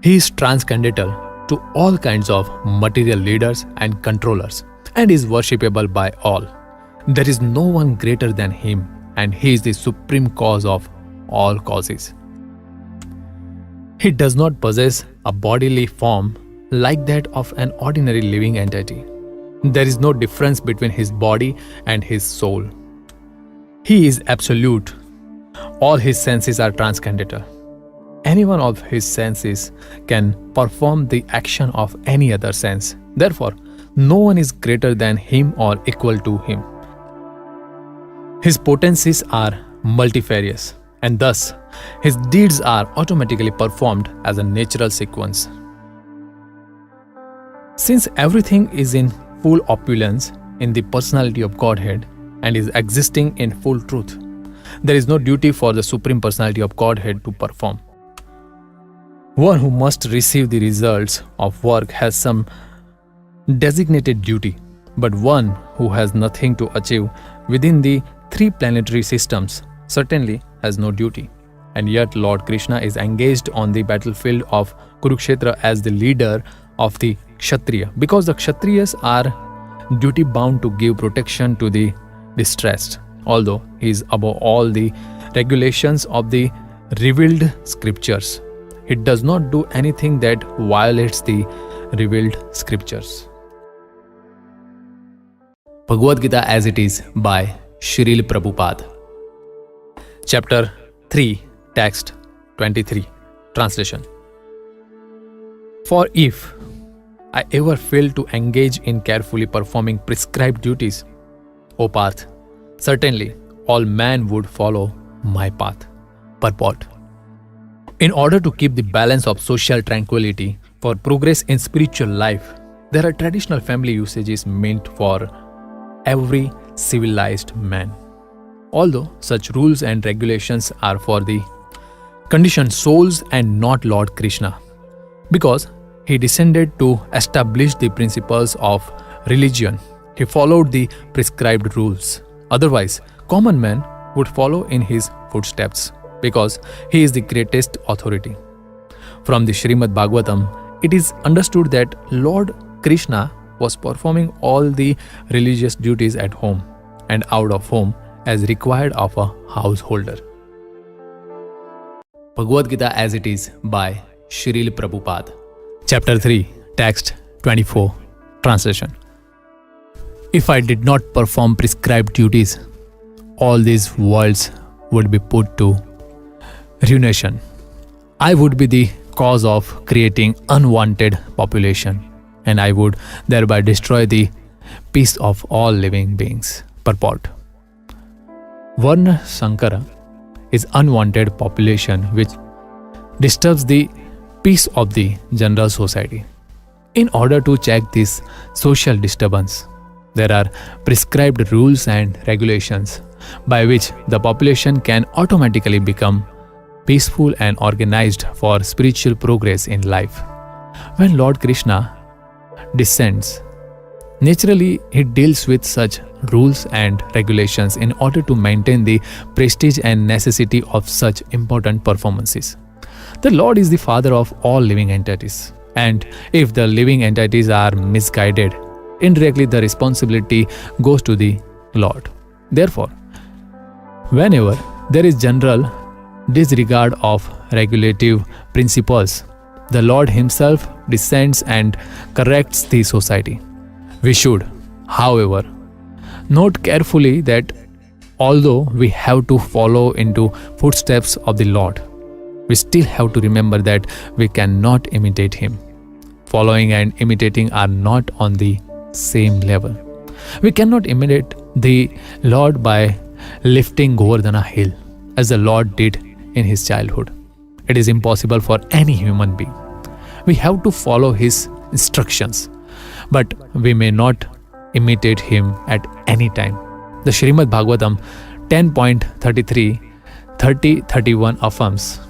he is transcendental to all kinds of material leaders and controllers and is worshipable by all. There is no one greater than him, and he is the supreme cause of all causes. He does not possess a bodily form like that of an ordinary living entity. There is no difference between his body and his soul. He is absolute. All his senses are transcendental. Any one of his senses can perform the action of any other sense. Therefore, no one is greater than him or equal to him. His potencies are multifarious, and thus his deeds are automatically performed as a natural sequence. Since everything is in full opulence in the personality of Godhead and is existing in full truth, there is no duty for the Supreme Personality of Godhead to perform. One who must receive the results of work has some designated duty, but one who has nothing to achieve within the three planetary systems certainly has no duty. And yet Lord Krishna is engaged on the battlefield of Kurukshetra as the leader of the Kshatriya, because the Kshatriyas are duty bound to give protection to the distressed, although he is above all the regulations of the revealed scriptures. He does not do anything that violates the revealed scriptures. Bhagavad Gita as it is by Srila Prabhupada. Chapter 3, Text 23, Translation. For if I ever fail to engage in carefully performing prescribed duties, O Parth, certainly all men would follow my path. Purport. In order to keep the balance of social tranquility for progress in spiritual life, there are traditional family usages meant for every civilized man. Although such rules and regulations are for the conditioned souls and not Lord Krishna, because he descended to establish the principles of religion, he followed the prescribed rules. Otherwise, common men would follow in his footsteps, because he is the greatest authority. From the Srimad Bhagavatam, it is understood that Lord Krishna was performing all the religious duties at home and out of home as required of a householder. Bhagavad Gita as it is by Srila Prabhupada. Chapter 3, Text 24, Translation. If I did not perform prescribed duties, all these worlds would be put to ruination. I would be the cause of creating unwanted population, and I would thereby destroy the peace of all living beings. Purport. Varna Sankara is unwanted population which disturbs the peace of the general society. In order to check this social disturbance, there are prescribed rules and regulations by which the population can automatically become peaceful and organized for spiritual progress in life. When Lord Krishna descends, naturally he deals with such rules and regulations in order to maintain the prestige and necessity of such important performances. The Lord is the father of all living entities, and if the living entities are misguided, indirectly the responsibility goes to the Lord. Therefore, whenever there is general disregard of regulative principles, the Lord himself descends and corrects the society. We should, however, note carefully that although we have to follow into footsteps of the Lord, we still have to remember that we cannot imitate him. Following and imitating are not on the same level. We cannot imitate the Lord by lifting Govardhana hill as the Lord did in his childhood. It is impossible for any human being. We have to follow his instructions, but we may not imitate him at any time. The Srimad Bhagavatam 10.33, 30-31 affirms,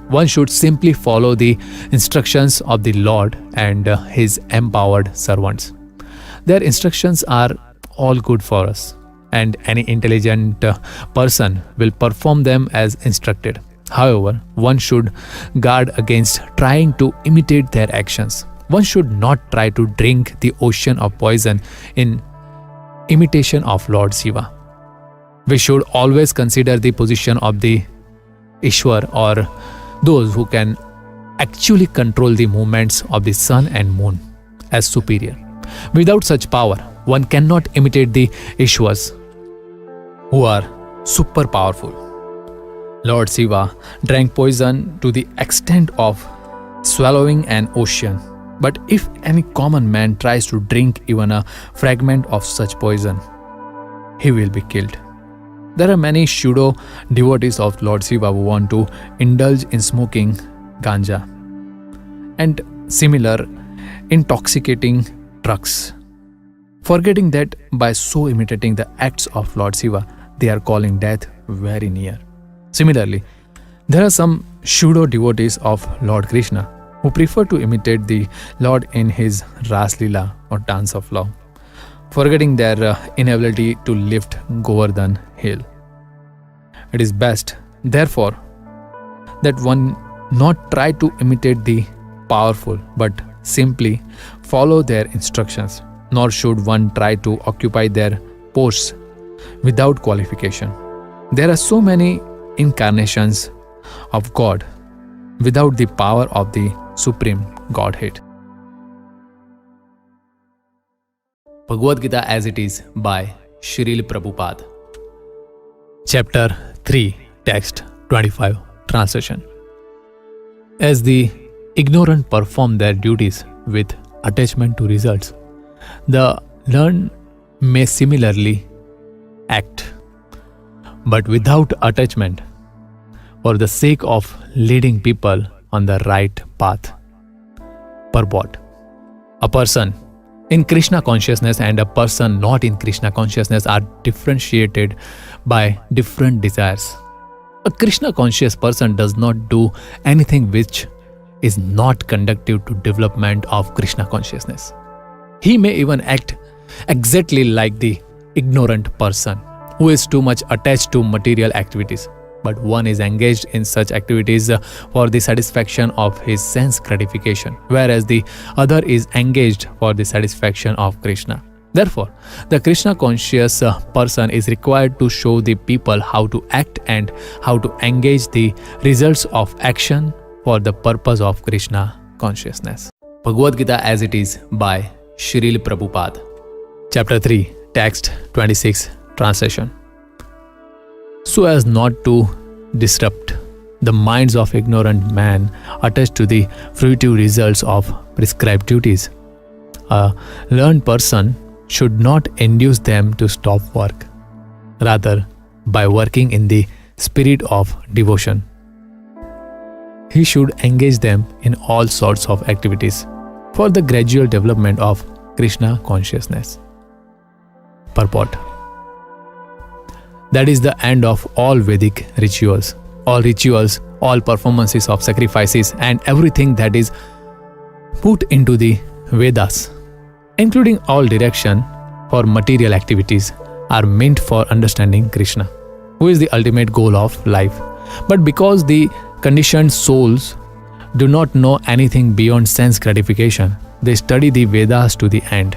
one should simply follow the instructions of the Lord and his empowered servants. Their instructions are all good for us, and any intelligent person will perform them as instructed. However, one should guard against trying to imitate their actions. One should not try to drink the ocean of poison in imitation of Lord Shiva. We should always consider the position of the Ishwar, or those who can actually control the movements of the sun and moon, as superior. Without such power, one cannot imitate the Ishwars, who are super powerful. Lord Shiva drank poison to the extent of swallowing an ocean. But if any common man tries to drink even a fragment of such poison, he will be killed. There are many pseudo devotees of Lord Shiva who want to indulge in smoking ganja and similar intoxicating drugs, forgetting that by so imitating the acts of Lord Shiva, they are calling death very near. Similarly, there are some pseudo devotees of Lord Krishna who prefer to imitate the Lord in his Ras Leela or dance of love. forgetting their inability to lift Govardhan hill. It is best, therefore, that one not try to imitate the powerful, but simply follow their instructions, nor should one try to occupy their posts without qualification. There are so many incarnations of God without the power of the Supreme Godhead. Bhagavad Gita as it is by Srila Prabhupada. Chapter 3, Text 25, Translation. As the ignorant perform their duties with attachment to results, the learned may similarly act, but without attachment, for the sake of leading people on the right path. Purport. A person in Krishna consciousness and a person not in Krishna consciousness are differentiated by different desires. A Krishna conscious person does not do anything which is not conducive to development of Krishna consciousness. He may even act exactly like the ignorant person who is too much attached to material activities, but one is engaged in such activities for the satisfaction of his sense gratification, whereas the other is engaged for the satisfaction of Krishna. Therefore, the Krishna conscious person is required to show the people how to act and how to engage the results of action for the purpose of Krishna consciousness. Bhagavad Gita as it is by Srila Prabhupada. Chapter 3, Text 26, Translation. So as not to disrupt the minds of ignorant man attached to the fruitive results of prescribed duties, a learned person should not induce them to stop work. Rather, by working in the spirit of devotion, he should engage them in all sorts of activities for the gradual development of Krishna consciousness. Purport. That is the end of all Vedic rituals. All rituals, all performances of sacrifices, and everything that is put into the Vedas, including all direction for material activities, are meant for understanding Krishna, who is the ultimate goal of life. But because the conditioned souls do not know anything beyond sense gratification, they study the Vedas to the end.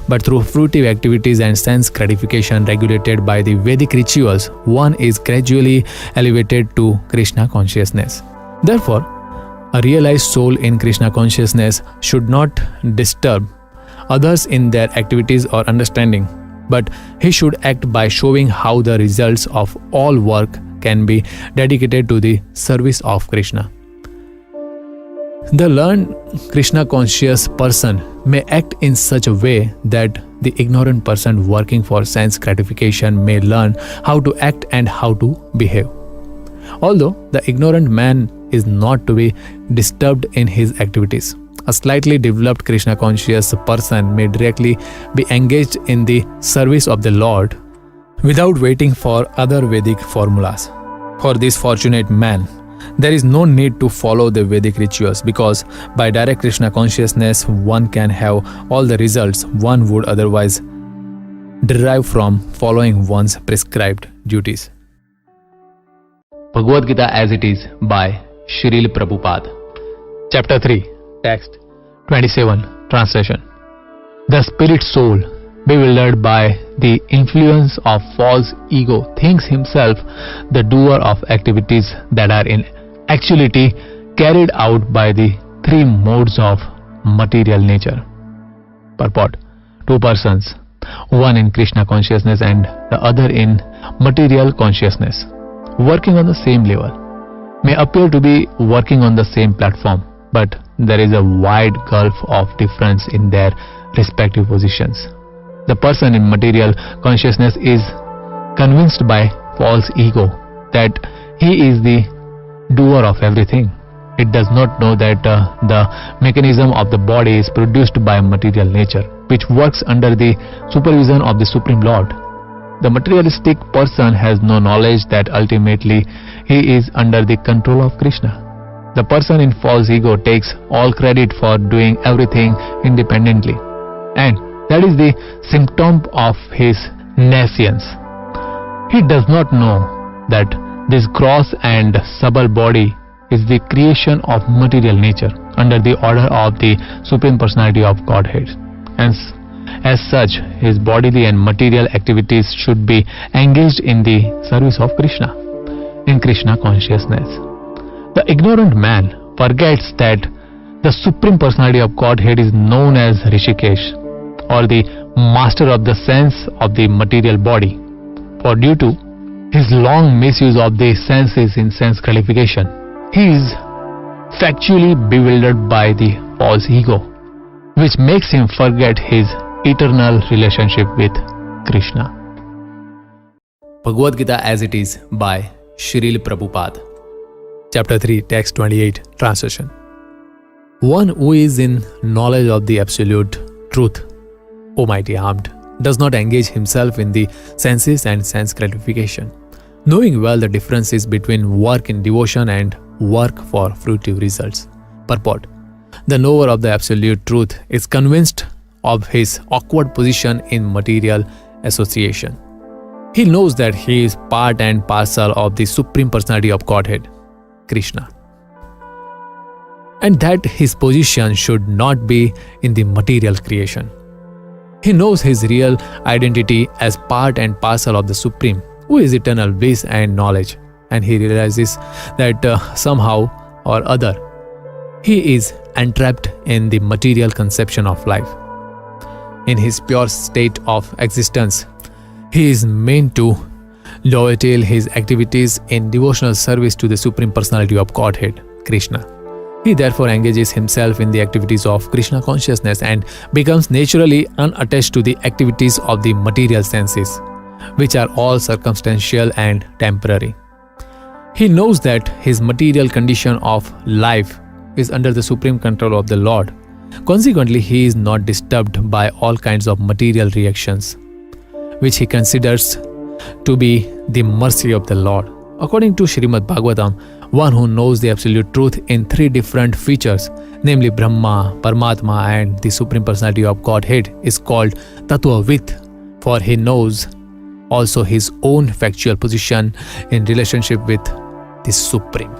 But through fruitive activities and sense gratification regulated by the Vedic rituals, one is gradually elevated to Krishna consciousness. Therefore, a realized soul in Krishna consciousness should not disturb others in their activities or understanding, but he should act by showing how the results of all work can be dedicated to the service of Krishna. The learned Krishna conscious person may act in such a way that the ignorant person working for sense gratification may learn how to act and how to behave. Although the ignorant man is not to be disturbed in his activities, a slightly developed Krishna conscious person may directly be engaged in the service of the Lord without waiting for other Vedic formulas. For this fortunate man, there is no need to follow the Vedic rituals, because by direct Krishna consciousness one can have all the results one would otherwise derive from following one's prescribed duties. Bhagavad Gita as it is by Srila Prabhupada. Chapter 3, Text 27, Translation. The spirit soul, bewildered by the influence of false ego, thinks himself the doer of activities that are in actuality carried out by the three modes of material nature. Purport. Two persons, one in Krishna consciousness and the other in material consciousness, working on the same level, may appear to be working on the same platform, but there is a wide gulf of difference in their respective positions. The person in material consciousness is convinced by false ego that he is the doer of everything. It does not know that the mechanism of the body is produced by material nature, which works under the supervision of the Supreme Lord. The materialistic person has no knowledge that ultimately he is under the control of Krishna. The person in false ego takes all credit for doing everything independently, and That is the symptom of his nescience. He does not know that this gross and subtle body is the creation of material nature under the order of the Supreme Personality of Godhead. And as such, his bodily and material activities should be engaged in the service of Krishna, in Krishna consciousness. The ignorant man forgets that the Supreme Personality of Godhead is known as Rishikesh, or the master of the sense of the material body, for due to his long misuse of the senses in sense gratification, he is factually bewildered by the false ego, which makes him forget his eternal relationship with Krishna. Bhagavad Gita as it is by Srila Prabhupada. Chapter 3, Text 28, Translation. One who is in knowledge of the absolute truth, O mighty armed, does not engage himself in the senses and sense gratification, knowing well the differences between work in devotion and work for fruitive results. Purport: the knower of the absolute truth is convinced of his awkward position in material association. He knows that he is part and parcel of the Supreme Personality of Godhead, Krishna, and that his position should not be in the material creation. He knows his real identity as part and parcel of the Supreme, who is eternal bliss and knowledge, and he realizes that somehow or other he is entrapped in the material conception of life. In his pure state of existence, he is meant to dovetail his activities in devotional service to the Supreme Personality of Godhead, Krishna. He therefore engages himself in the activities of Krishna consciousness and becomes naturally unattached to the activities of the material senses, which are all circumstantial and temporary. He knows that his material condition of life is under the supreme control of the Lord. Consequently, he is not disturbed by all kinds of material reactions, which he considers to be the mercy of the Lord. According to Srimad Bhagavatam, one who knows the absolute truth in three different features, namely Brahma, Paramatma and the Supreme Personality of Godhead, is called Tattvavit, for he knows also his own factual position in relationship with the Supreme.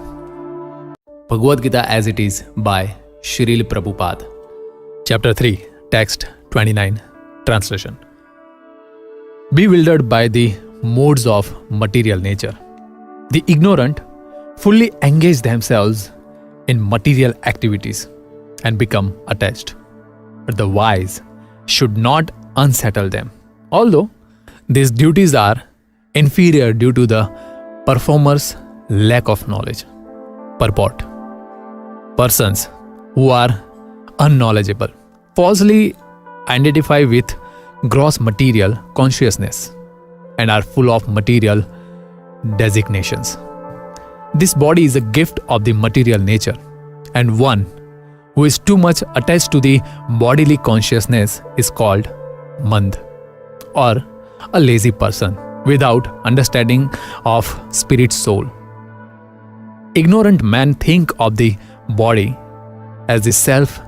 Bhagavad Gita as it is by Srila Prabhupada. Chapter 3, Text 29, Translation. Bewildered by the modes of material nature, the ignorant fully engage themselves in material activities and become attached. But the wise should not unsettle them, although these duties are inferior due to the performer's lack of knowledge. Purport: persons who are unknowledgeable falsely identify with gross material consciousness and are full of material designations. This body is a gift of the material nature, and one who is too much attached to the bodily consciousness is called Mand, or a lazy person without understanding of spirit soul. Ignorant men think of the body as the self.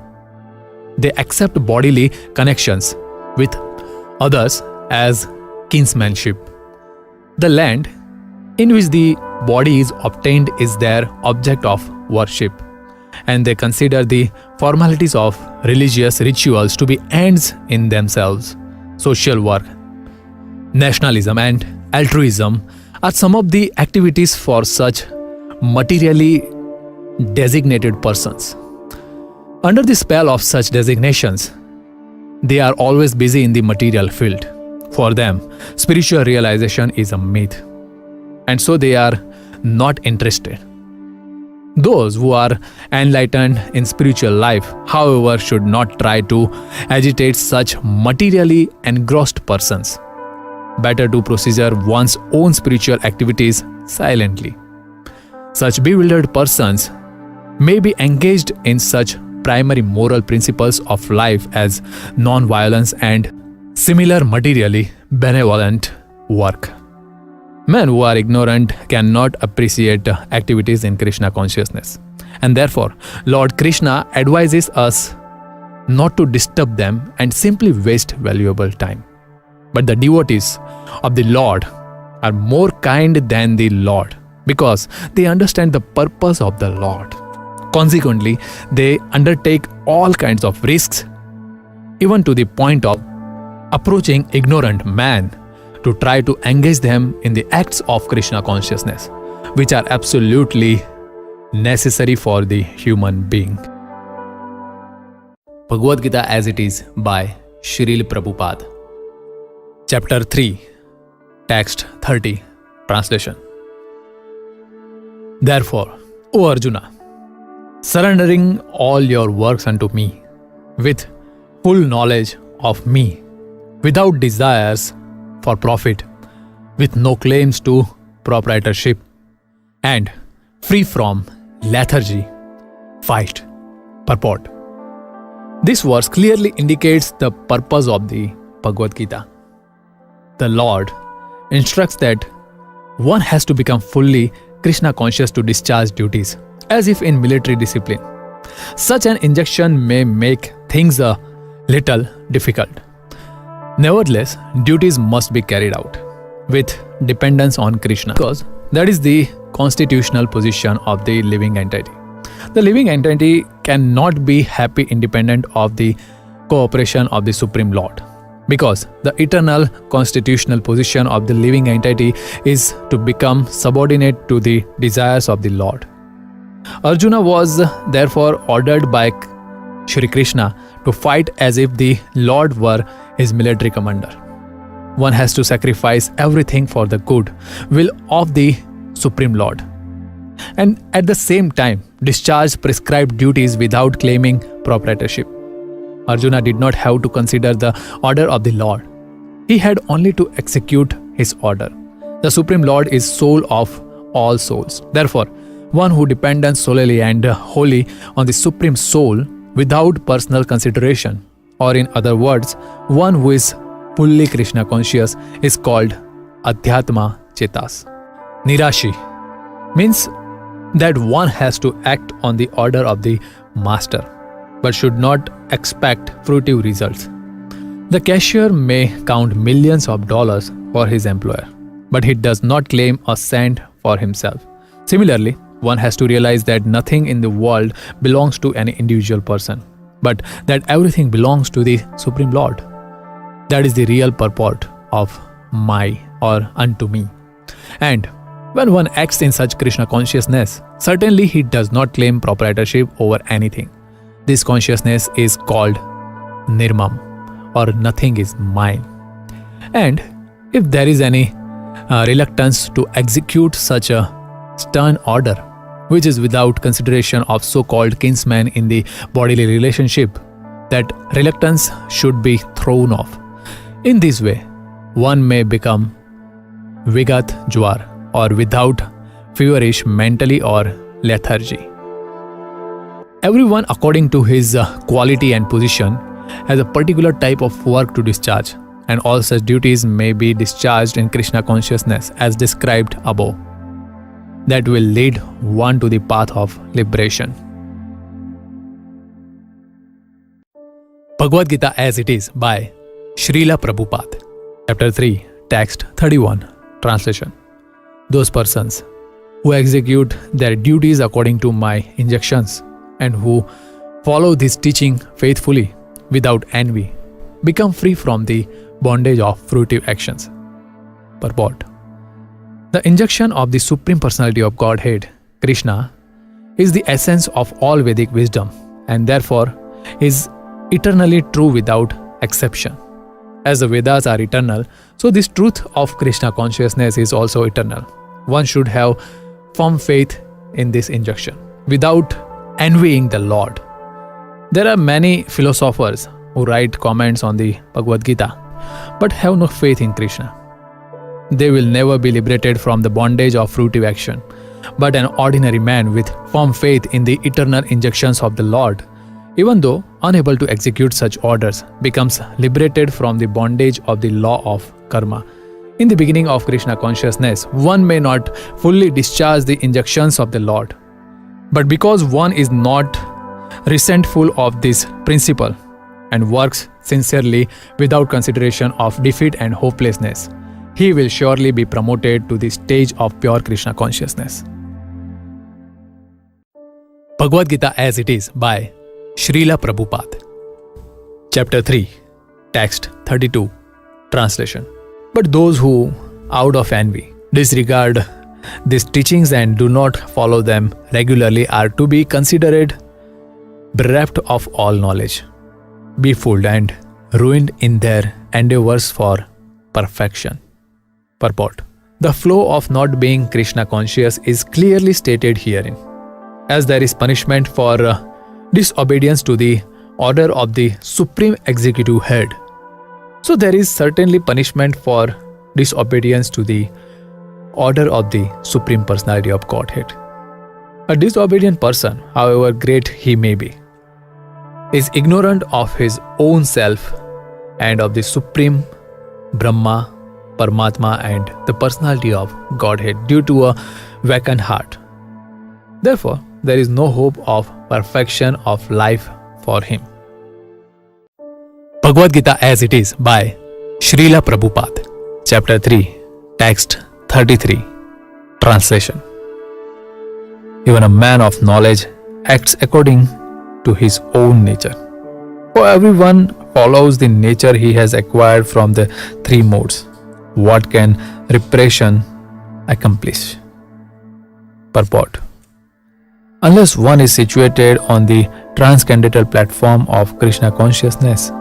They accept bodily connections with others as kinsmanship. The land in which the body is obtained is their object of worship, and they consider the formalities of religious rituals to be ends in themselves. Social work, nationalism and altruism are some of the activities for such materially designated persons. Under the spell of such designations, they are always busy in the material field. For them, spiritual realization is a myth, and so they are not interested. Those who are enlightened in spiritual life, however, should not try to agitate such materially engrossed persons. Better to procedure one's own spiritual activities silently. Such bewildered persons may be engaged in such primary moral principles of life as non-violence and similar materially benevolent work. Men who are ignorant cannot appreciate activities in Krishna consciousness, and therefore Lord Krishna advises us not to disturb them and simply waste valuable time. But the devotees of the Lord are more kind than the Lord because they understand the purpose of the Lord. Consequently, they undertake all kinds of risks, even to the point of approaching ignorant man to try to engage them in the acts of Krishna consciousness, which are absolutely necessary for the human being. Bhagavad Gita as it is by Srila Prabhupada. Chapter 3, Text 30, Translation. Therefore, O Arjuna, surrendering all your works unto me, with full knowledge of me, without desires for profit, with no claims to proprietorship, and free from lethargy, fight. Purport. This verse clearly indicates the purpose of the Bhagavad Gita. The Lord instructs that one has to become fully Krishna conscious to discharge duties, as if in military discipline. Such an injunction may make things a little difficult. Nevertheless, duties must be carried out with dependence on Krishna, because that is the constitutional position of the living entity. The living entity cannot be happy independent of the cooperation of the Supreme Lord, because the eternal constitutional position of the living entity is to become subordinate to the desires of the Lord. Arjuna was therefore ordered by Shri Krishna to fight as if the Lord were his military commander. One has to sacrifice everything for the good will of the Supreme Lord, and at the same time discharge prescribed duties without claiming proprietorship. Arjuna did not have to consider the order of the Lord. He had only to execute his order. The Supreme Lord is soul of all souls. Therefore, one who depends solely and wholly on the Supreme Soul without personal consideration, or in other words, one who is fully Krishna conscious, is called Adhyatma Chetas. Nirashi means that one has to act on the order of the master, but should not expect fruitive results. The cashier may count millions of dollars for his employer, but he does not claim a cent for himself. Similarly, one has to realize that nothing in the world belongs to any individual person, but that everything belongs to the Supreme Lord. That is the real purport of my or unto me. And when one acts in such Krishna consciousness, certainly he does not claim proprietorship over anything. This consciousness is called Nirmam, or nothing is mine. And if there is any reluctance to execute such a stern order, which is without consideration of so-called kinsmen in the bodily relationship, that reluctance should be thrown off. In this way, one may become Vigat Jwar, or without feverish mentally or lethargy. Everyone, according to his quality and position, has a particular type of work to discharge, and all such duties may be discharged in Krishna consciousness as described above. That will lead one to the path of liberation. Bhagavad Gita as it is by Srila Prabhupada. Chapter 3, Text 31, Translation. Those persons who execute their duties according to my injunctions and who follow this teaching faithfully without envy become free from the bondage of fruitive actions. Purport. The injunction of the Supreme Personality of Godhead, Krishna, is the essence of all Vedic wisdom and therefore is eternally true without exception. As the Vedas are eternal, so this truth of Krishna consciousness is also eternal. One should have firm faith in this injunction without envying the Lord. There are many philosophers who write comments on the Bhagavad Gita but have no faith in Krishna. They will never be liberated from the bondage of fruitive action. But an ordinary man with firm faith in the eternal injunctions of the Lord, even though unable to execute such orders, becomes liberated from the bondage of the law of karma. In the beginning of Krishna consciousness, one may not fully discharge the injunctions of the Lord. But because one is not resentful of this principle, and works sincerely without consideration of defeat and hopelessness, he will surely be promoted to the stage of pure Krishna consciousness. Bhagavad Gita as it is by Srila Prabhupada. Chapter 3, Text 32, Translation. But those who, out of envy, disregard these teachings and do not follow them regularly are to be considered bereft of all knowledge, befooled and ruined in their endeavors for perfection. Purport. The flow of not being Krishna conscious is clearly stated herein. As there is punishment for disobedience to the order of the Supreme Executive Head, so there is certainly punishment for disobedience to the order of the Supreme Personality of Godhead. A disobedient person, however great he may be, is ignorant of his own self and of the Supreme Brahma, Paramatma and the Personality of Godhead due to a vacant heart. Therefore, there is no hope of perfection of life for him. Bhagavad Gita as it is by Srila Prabhupada. Chapter 3, Text 33, Translation. Even a man of knowledge acts according to his own nature. For everyone follows the nature he has acquired from the three modes. What can repression accomplish? Purport. Unless one is situated on the transcendental platform of Krishna consciousness,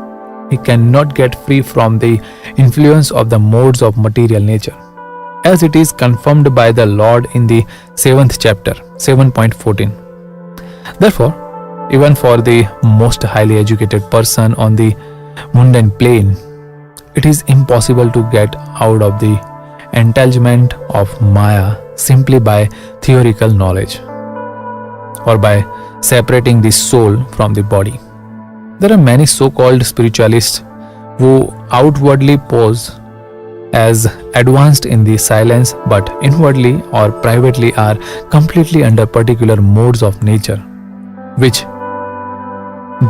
he cannot get free from the influence of the modes of material nature, as it is confirmed by the Lord in the 7th chapter, 7.14. Therefore, even for the most highly educated person on the mundane plane, it is impossible to get out of the entanglement of Maya simply by theoretical knowledge or by separating the soul from the body. There are many so-called spiritualists who outwardly pose as advanced in the silence but inwardly or privately are completely under particular modes of nature which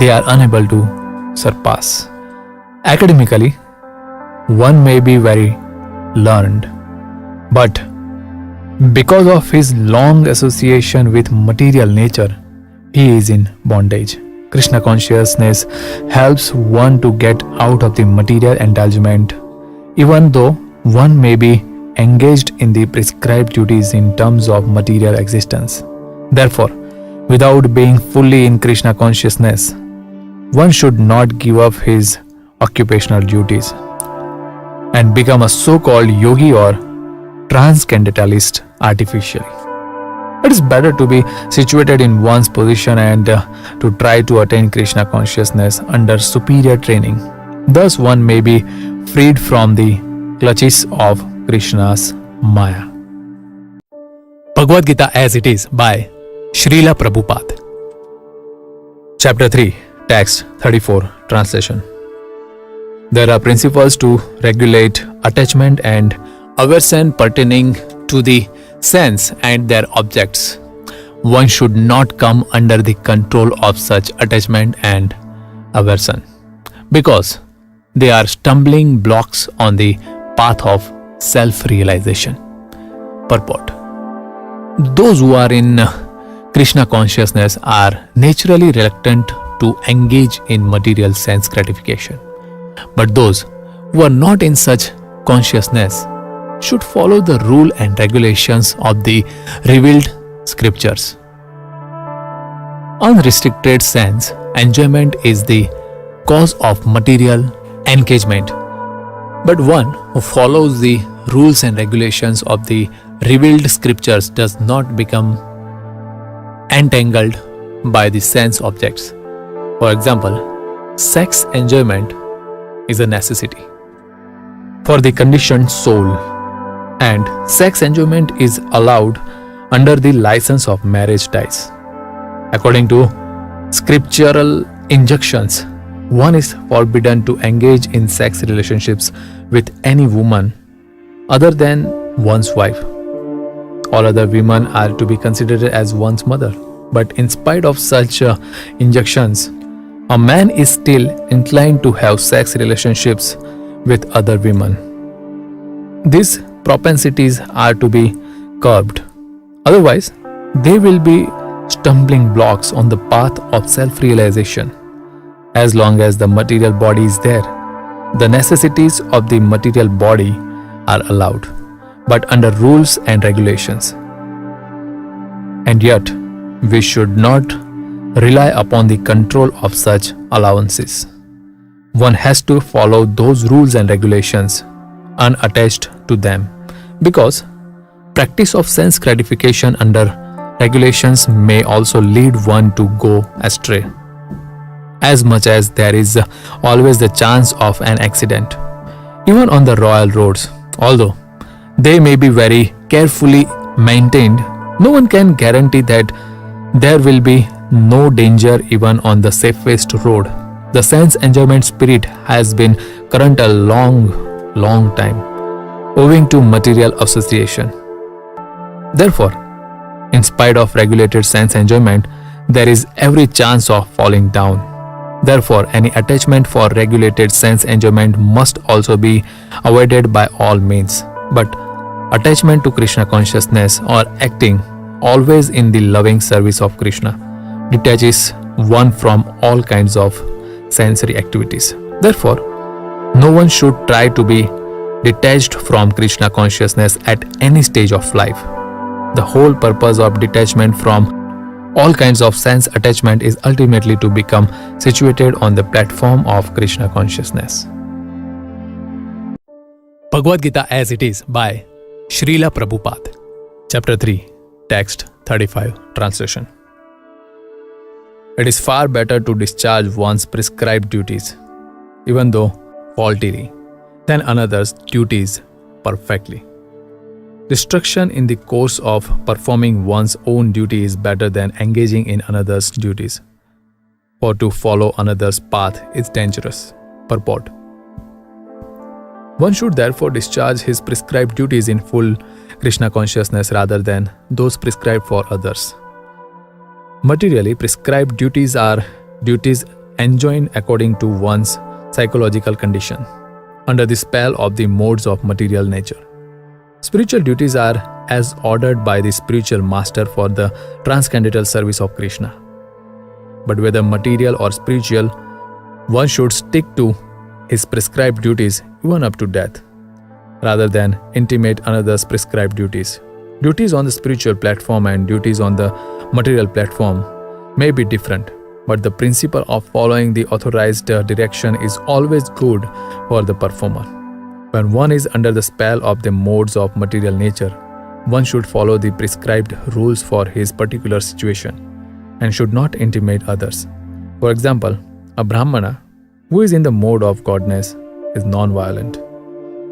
they are unable to surpass. Academically, one may be very learned, but because of his long association with material nature, he is in bondage. Krishna consciousness helps one to get out of the material entanglement, even though one may be engaged in the prescribed duties in terms of material existence. Therefore, without being fully in Krishna consciousness, one should not give up his occupational duties and become a so-called yogi or transcendentalist artificially. It is better to be situated in one's position and to try to attain Krishna consciousness under superior training. Thus one may be freed from the clutches of Krishna's Maya. Bhagavad Gita as it is by Srila Prabhupada. Chapter 3, Text 34, Translation. There are principles to regulate attachment and aversion pertaining to the sense and their objects. One should not come under the control of such attachment and aversion, because they are stumbling blocks on the path of self-realization. Purport. Those who are in Krishna consciousness are naturally reluctant to engage in material sense gratification. But those who are not in such consciousness should follow the rule and regulations of the revealed scriptures. Unrestricted sense enjoyment is the cause of material engagement, but one who follows the rules and regulations of the revealed scriptures does not become entangled by the sense objects. For example, sex enjoyment is a necessity for the conditioned soul, and sex enjoyment is allowed under the license of marriage ties. According to scriptural injunctions, one is forbidden to engage in sex relationships with any woman other than one's wife. All other women are to be considered as one's mother. But in spite of such injunctions, a man is still inclined to have sex relationships with other women. These propensities are to be curbed. Otherwise, they will be stumbling blocks on the path of self realization. As long as the material body is there, the necessities of the material body are allowed, but under rules and regulations. And yet, we should not rely upon the control of such allowances. One has to follow those rules and regulations unattached to them, because practice of sense gratification under regulations may also lead one to go astray, as much as there is always the chance of an accident. Even on the royal roads, although they may be very carefully maintained, no one can guarantee that there will be no danger even on the safest road. The sense enjoyment spirit has been current a long time, owing to material association. Therefore, in spite of regulated sense enjoyment, there is every chance of falling down. Therefore, any attachment for regulated sense enjoyment must also be avoided by all means. But attachment to Krishna consciousness or acting always in the loving service of Krishna detaches one from all kinds of sensory activities. Therefore, no one should try to be detached from Krishna consciousness at any stage of life. The whole purpose of detachment from all kinds of sense attachment is ultimately to become situated on the platform of Krishna consciousness. Bhagavad Gita as it is by Srila Prabhupada. Chapter 3, Text 35, Translation. It is far better to discharge one's prescribed duties, even though faultily, than another's duties perfectly. Destruction in the course of performing one's own duty is better than engaging in another's duties, for to follow another's path is dangerous. Purport. One should therefore discharge his prescribed duties in full Krishna consciousness rather than those prescribed for others. Materially prescribed duties are duties enjoined according to one's psychological condition, under the spell of the modes of material nature. Spiritual duties are as ordered by the spiritual master for the transcendental service of Krishna. But whether material or spiritual, one should stick to his prescribed duties even up to death, rather than intimate another's prescribed duties. Duties on the spiritual platform and duties on the material platform may be different, but the principle of following the authorized direction is always good for the performer. When one is under the spell of the modes of material nature, one should follow the prescribed rules for his particular situation and should not intimidate others. For example, a Brahmana who is in the mode of godness is non-violent,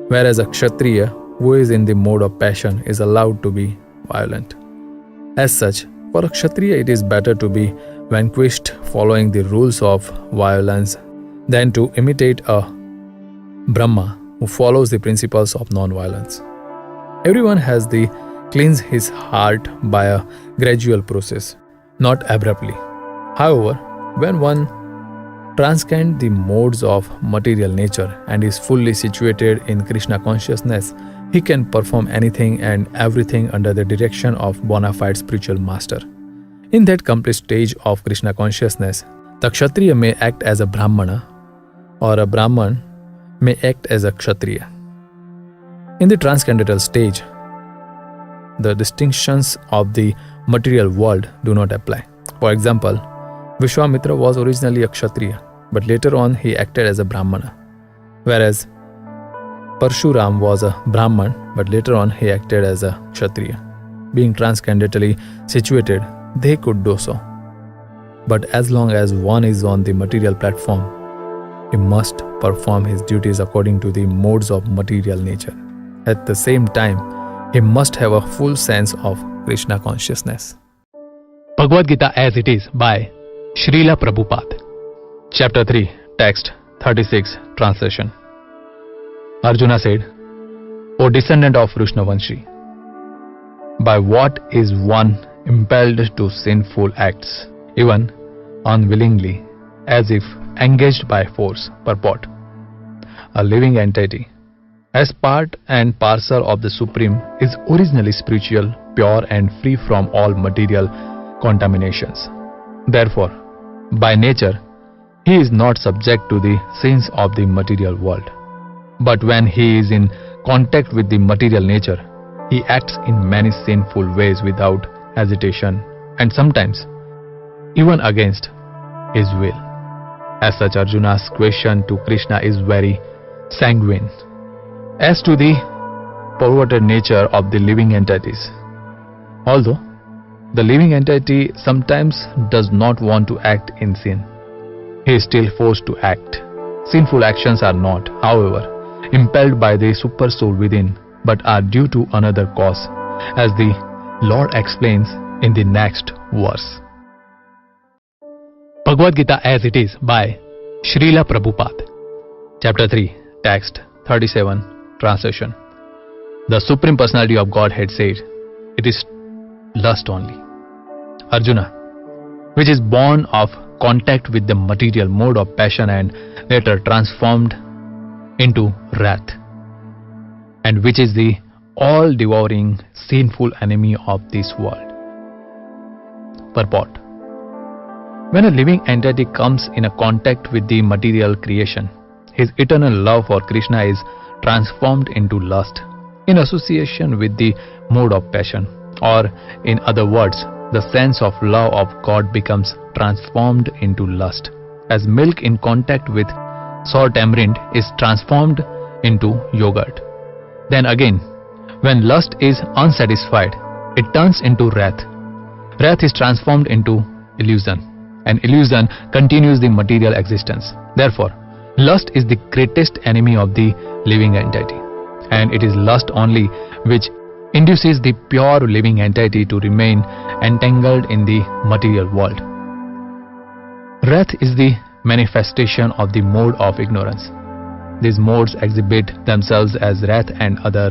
whereas a Kshatriya who is in the mode of passion is allowed to be violent. As such, for a Kshatriya it is better to be vanquished following the rules of violence than to imitate a Brahma who follows the principles of non-violence. Everyone has to cleanse his heart by a gradual process, not abruptly. However, when one transcends the modes of material nature and is fully situated in Krishna consciousness, he can perform anything and everything under the direction of bona fide spiritual master. In that complete stage of Krishna consciousness, the Kshatriya may act as a Brahmana or a Brahman may act as a Kshatriya. In the transcendental stage, the distinctions of the material world do not apply. For example, Vishwamitra was originally a Kshatriya, but later on he acted as a Brahmana, whereas Parshuram was a Brahman, but later on he acted as a Kshatriya. Being transcendentally situated, they could do so. But as long as one is on the material platform, he must perform his duties according to the modes of material nature. At the same time, he must have a full sense of Krishna consciousness. Bhagavad Gita as it is by Srila Prabhupada. Chapter 3, Text 36, Translation. Arjuna said, O descendant of Vrishnavanshi, by what is one impelled to sinful acts, even unwillingly, as if engaged by force. Purport: a living entity, as part and parcel of the Supreme, is originally spiritual, pure and free from all material contaminations. Therefore, by nature, he is not subject to the sins of the material world. But when he is in contact with the material nature, he acts in many sinful ways without hesitation and sometimes even against his will. As such, Arjuna's question to Krishna is very sanguine as to the perverted nature of the living entities. Although the living entity sometimes does not want to act in sin, he is still forced to act. Sinful actions are not, however, impelled by the super soul within, but are due to another cause, as the Lord explains in the next verse. Bhagavad Gita as it is by Srila Prabhupada. Chapter 3, text 37, translation. The Supreme Personality of Godhead said, it is lust only. Arjuna, which is born of contact with the material mode of passion and later transformed into wrath, and which is the all-devouring sinful enemy of this world. Purport: when a living entity comes in a contact with the material creation, his eternal love for Krishna is transformed into lust in association with the mode of passion, or in other words, the sense of love of God becomes transformed into lust, as milk in contact with sour tamarind is transformed into yogurt. Then again, when lust is unsatisfied, it turns into wrath. Wrath is transformed into illusion, and illusion continues the material existence. Therefore, lust is the greatest enemy of the living entity, and it is lust only which induces the pure living entity to remain entangled in the material world. Wrath is the manifestation of the mode of ignorance. These modes exhibit themselves as wrath and other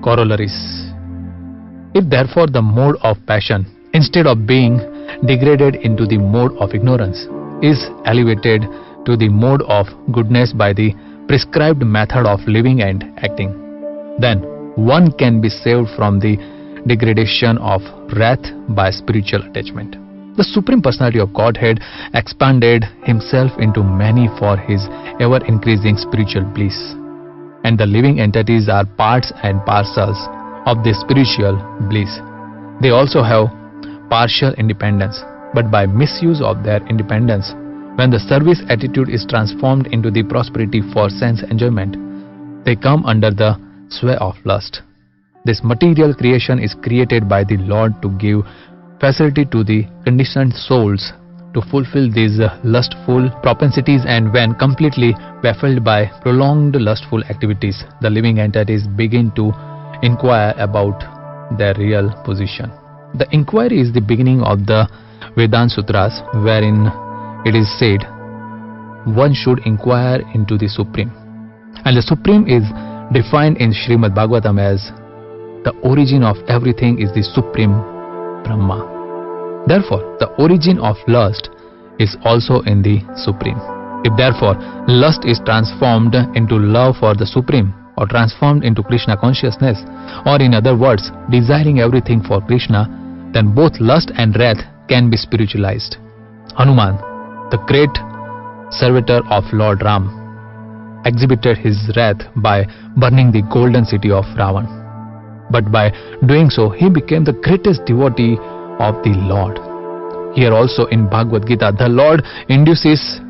corollaries. If therefore the mode of passion, instead of being degraded into the mode of ignorance, is elevated to the mode of goodness by the prescribed method of living and acting, then one can be saved from the degradation of wrath by spiritual attachment. The Supreme Personality of Godhead expanded himself into many for his ever-increasing spiritual bliss, and the living entities are parts and parcels of this spiritual bliss. They also have partial independence, but by misuse of their independence, when the service attitude is transformed into the prosperity for sense enjoyment, they come under the sway of lust. This material creation is created by the Lord to give facility to the conditioned souls to fulfill these lustful propensities, and when completely baffled by prolonged lustful activities, the living entities begin to inquire about their real position. The inquiry is the beginning of the Vedanta Sutras, wherein it is said, one should inquire into the Supreme. And the Supreme is defined in Srimad Bhagavatam as the origin of everything is the Supreme Brahma. Therefore, the origin of lust is also in the Supreme. If therefore lust is transformed into love for the Supreme, or transformed into Krishna consciousness, or in other words, desiring everything for Krishna, then both lust and wrath can be spiritualized. Hanuman, the great servitor of Lord Ram, exhibited his wrath by burning the golden city of Ravan. But by doing so, he became the greatest devotee of the Lord. Here also in Bhagavad Gita, the Lord induces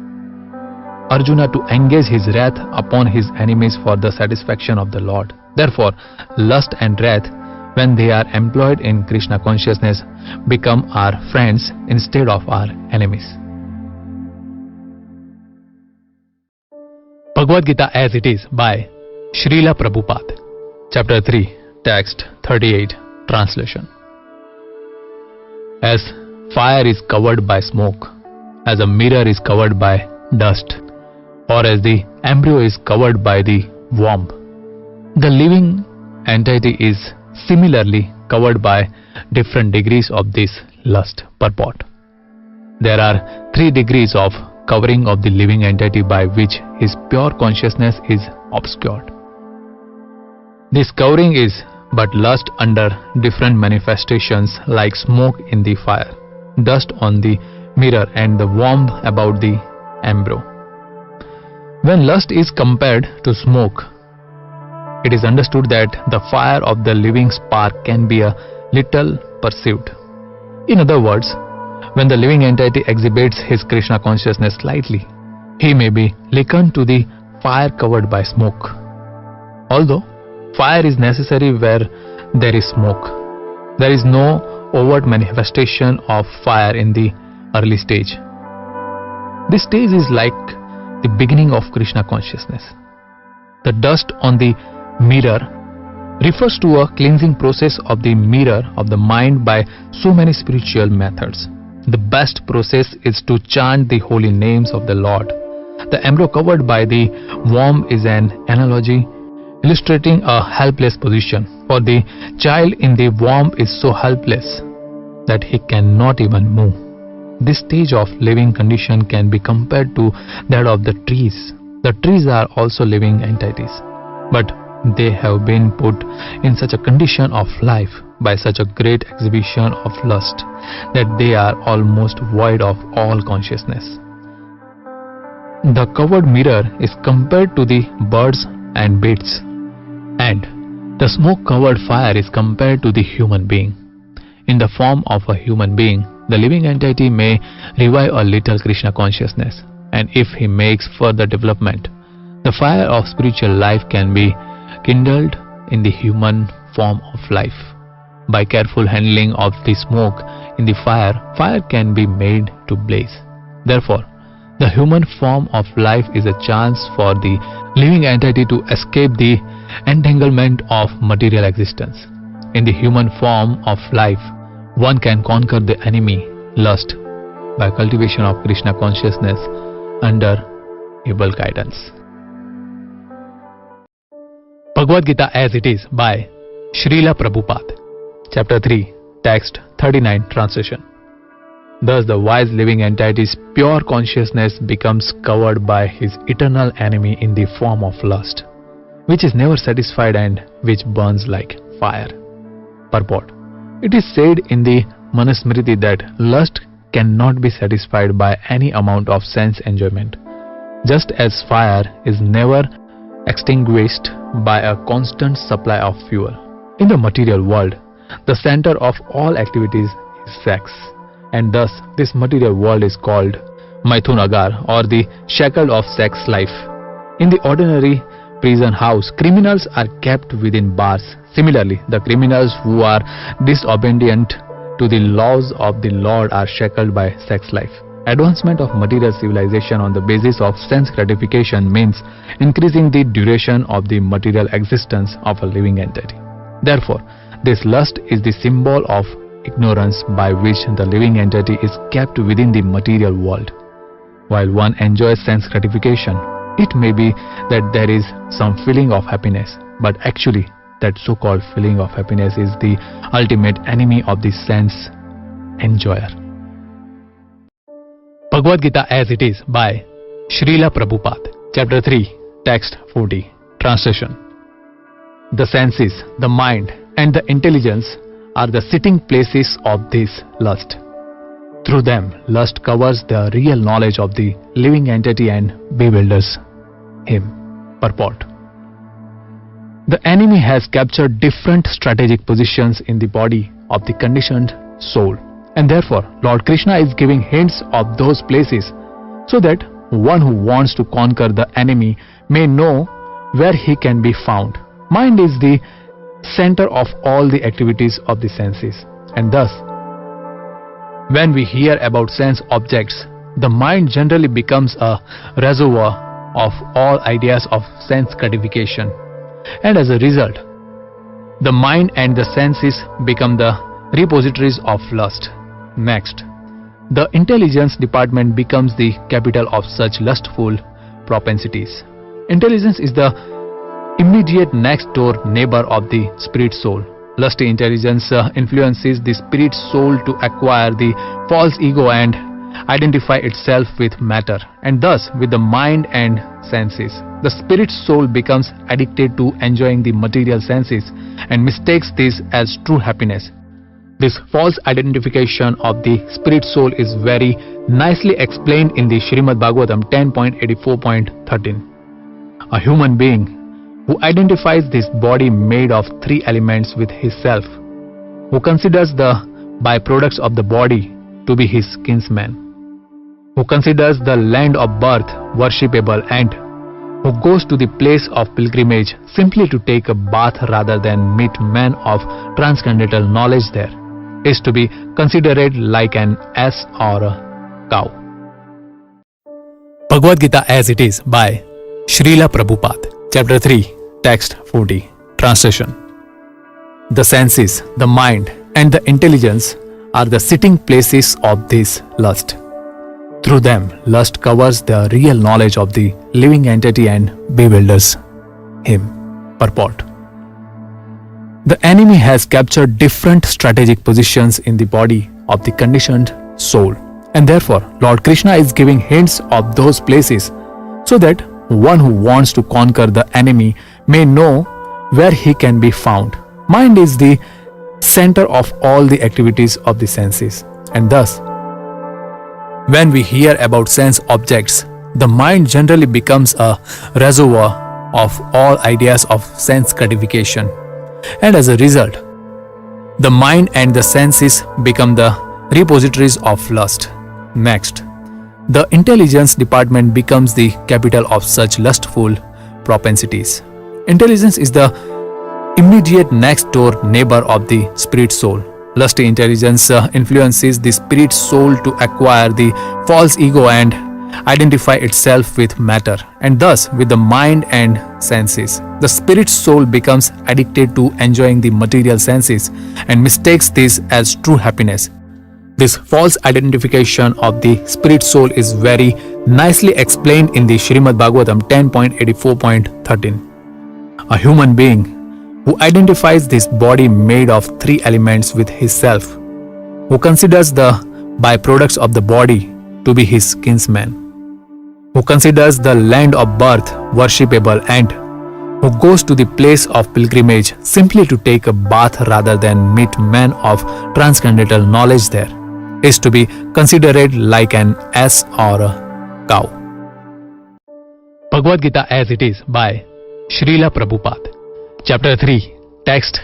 Arjuna to engage his wrath upon his enemies for the satisfaction of the Lord. Therefore, lust and wrath, when they are employed in Krishna consciousness, become our friends instead of our enemies. Bhagavad Gita as it is by Srila Prabhupada. Chapter 3, text 38, translation. As fire is covered by smoke, as a mirror is covered by dust, or as the embryo is covered by the womb, the living entity is similarly covered by different degrees of this lust. Purport: there are 3 degrees of covering of the living entity by which his pure consciousness is obscured. This covering is but lust under different manifestations like smoke in the fire, dust on the mirror and the warmth about the embryo. When lust is compared to smoke, it is understood that the fire of the living spark can be a little perceived. In other words, when the living entity exhibits his Krishna consciousness slightly, he may be likened to the fire covered by smoke. Although fire is necessary where there is smoke, there is no overt manifestation of fire in the early stage. This stage is like the beginning of Krishna consciousness. The dust on the mirror refers to a cleansing process of the mirror of the mind by so many spiritual methods. The best process is to chant the holy names of the Lord. The embryo covered by the womb is an analogy illustrating a helpless position, for the child in the womb is so helpless that he cannot even move. This stage of living condition can be compared to that of the trees. The trees are also living entities, but they have been put in such a condition of life by such a great exhibition of lust that they are almost void of all consciousness. The covered mirror is compared to the birds and beasts, and the smoke-covered fire is compared to the human being. In the form of a human being, the living entity may revive a little Krishna consciousness, and if he makes further development, the fire of spiritual life can be kindled in the human form of life. By careful handling of the smoke in the fire, fire can be made to blaze. Therefore, the human form of life is a chance for the living entity to escape the entanglement of material existence. In the human form of life, one can conquer the enemy, lust, by cultivation of Krishna consciousness under able guidance. Bhagavad Gita as it is by Srila Prabhupada, Chapter 3, Text 39, Translation. Thus the wise living entity's pure consciousness becomes covered by his eternal enemy in the form of lust, which is never satisfied and which burns like fire. Purport. It is said in the Manusmriti that lust cannot be satisfied by any amount of sense enjoyment, just as fire is never extinguished by a constant supply of fuel. In the material world, the center of all activities is sex, and thus this material world is called Maithunagar, or the shackle of sex life. In the ordinary prison house, criminals are kept within bars. Similarly, the criminals who are disobedient to the laws of the Lord are shackled by sex life. Advancement of material civilization on the basis of sense gratification means increasing the duration of the material existence of a living entity. Therefore, this lust is the symbol of ignorance by which the living entity is kept within the material world. While one enjoys sense gratification, it may be that there is some feeling of happiness, but actually that so-called feeling of happiness is the ultimate enemy of the sense enjoyer. Bhagavad Gita as it is by Srila Prabhupada, Chapter 3, Text 40, Translation. The senses, the mind and the intelligence are the sitting places of this lust. Through them, lust covers the real knowledge of the living entity and bewilders him. Purport. The enemy has captured different strategic positions in the body of the conditioned soul, and therefore Lord Krishna is giving hints of those places so that one who wants to conquer the enemy may know where he can be found. Mind is the center of all the activities of the senses, and thus when we hear about sense objects, the mind generally becomes a reservoir of all ideas of sense gratification, and as a result, the mind and the senses become the repositories of lust. Next, the intelligence department becomes the capital of such lustful propensities. Intelligence is the immediate next door neighbor of the spirit soul. Lusty intelligence influences the spirit soul to acquire the false ego and identify itself with matter, and thus with the mind and senses. The spirit soul becomes addicted to enjoying the material senses and mistakes this as true happiness. This false identification of the spirit soul is very nicely explained in the Srimad Bhagavatam 10.84.13. A human being who identifies this body made of three elements with his self, who considers the byproducts of the body to be his kinsmen, who considers the land of birth worshipable, and who goes to the place of pilgrimage simply to take a bath rather than meet men of transcendental knowledge there, is to be considered like an ass or a cow. Bhagavad Gita as it is by Srila Prabhupada. Chapter 3, Text 40. Translation. The senses, the mind, and the intelligence are the sitting places of this lust. Through them, lust covers the real knowledge of the living entity and bewilders him. Purport. The enemy has captured different strategic positions in the body of the conditioned soul, and therefore Lord Krishna is giving hints of those places so that one who wants to conquer the enemy may know where he can be found. Mind is the center of all the activities of the senses, and thus when we hear about sense objects, the mind generally becomes a reservoir of all ideas of sense gratification, and as a result, the mind and the senses become the repositories of lust. Next, the intelligence department becomes the capital of such lustful propensities. Intelligence is the immediate next door neighbor of the spirit soul. Lusty intelligence influences the spirit soul to acquire the false ego and identify itself with matter, and thus with the mind and senses. The spirit soul becomes addicted to enjoying the material senses and mistakes this as true happiness. This false identification of the spirit soul is very nicely explained in the Srimad Bhagavatam 10.84.13. A human being who identifies this body made of three elements with his self, who considers the byproducts of the body to be his kinsmen, who considers the land of birth worshipable, and who goes to the place of pilgrimage simply to take a bath rather than meet men of transcendental knowledge there, is to be considered like an ass or a cow. Bhagavad Gita as it is by Srila Prabhupada. Chapter 3, Text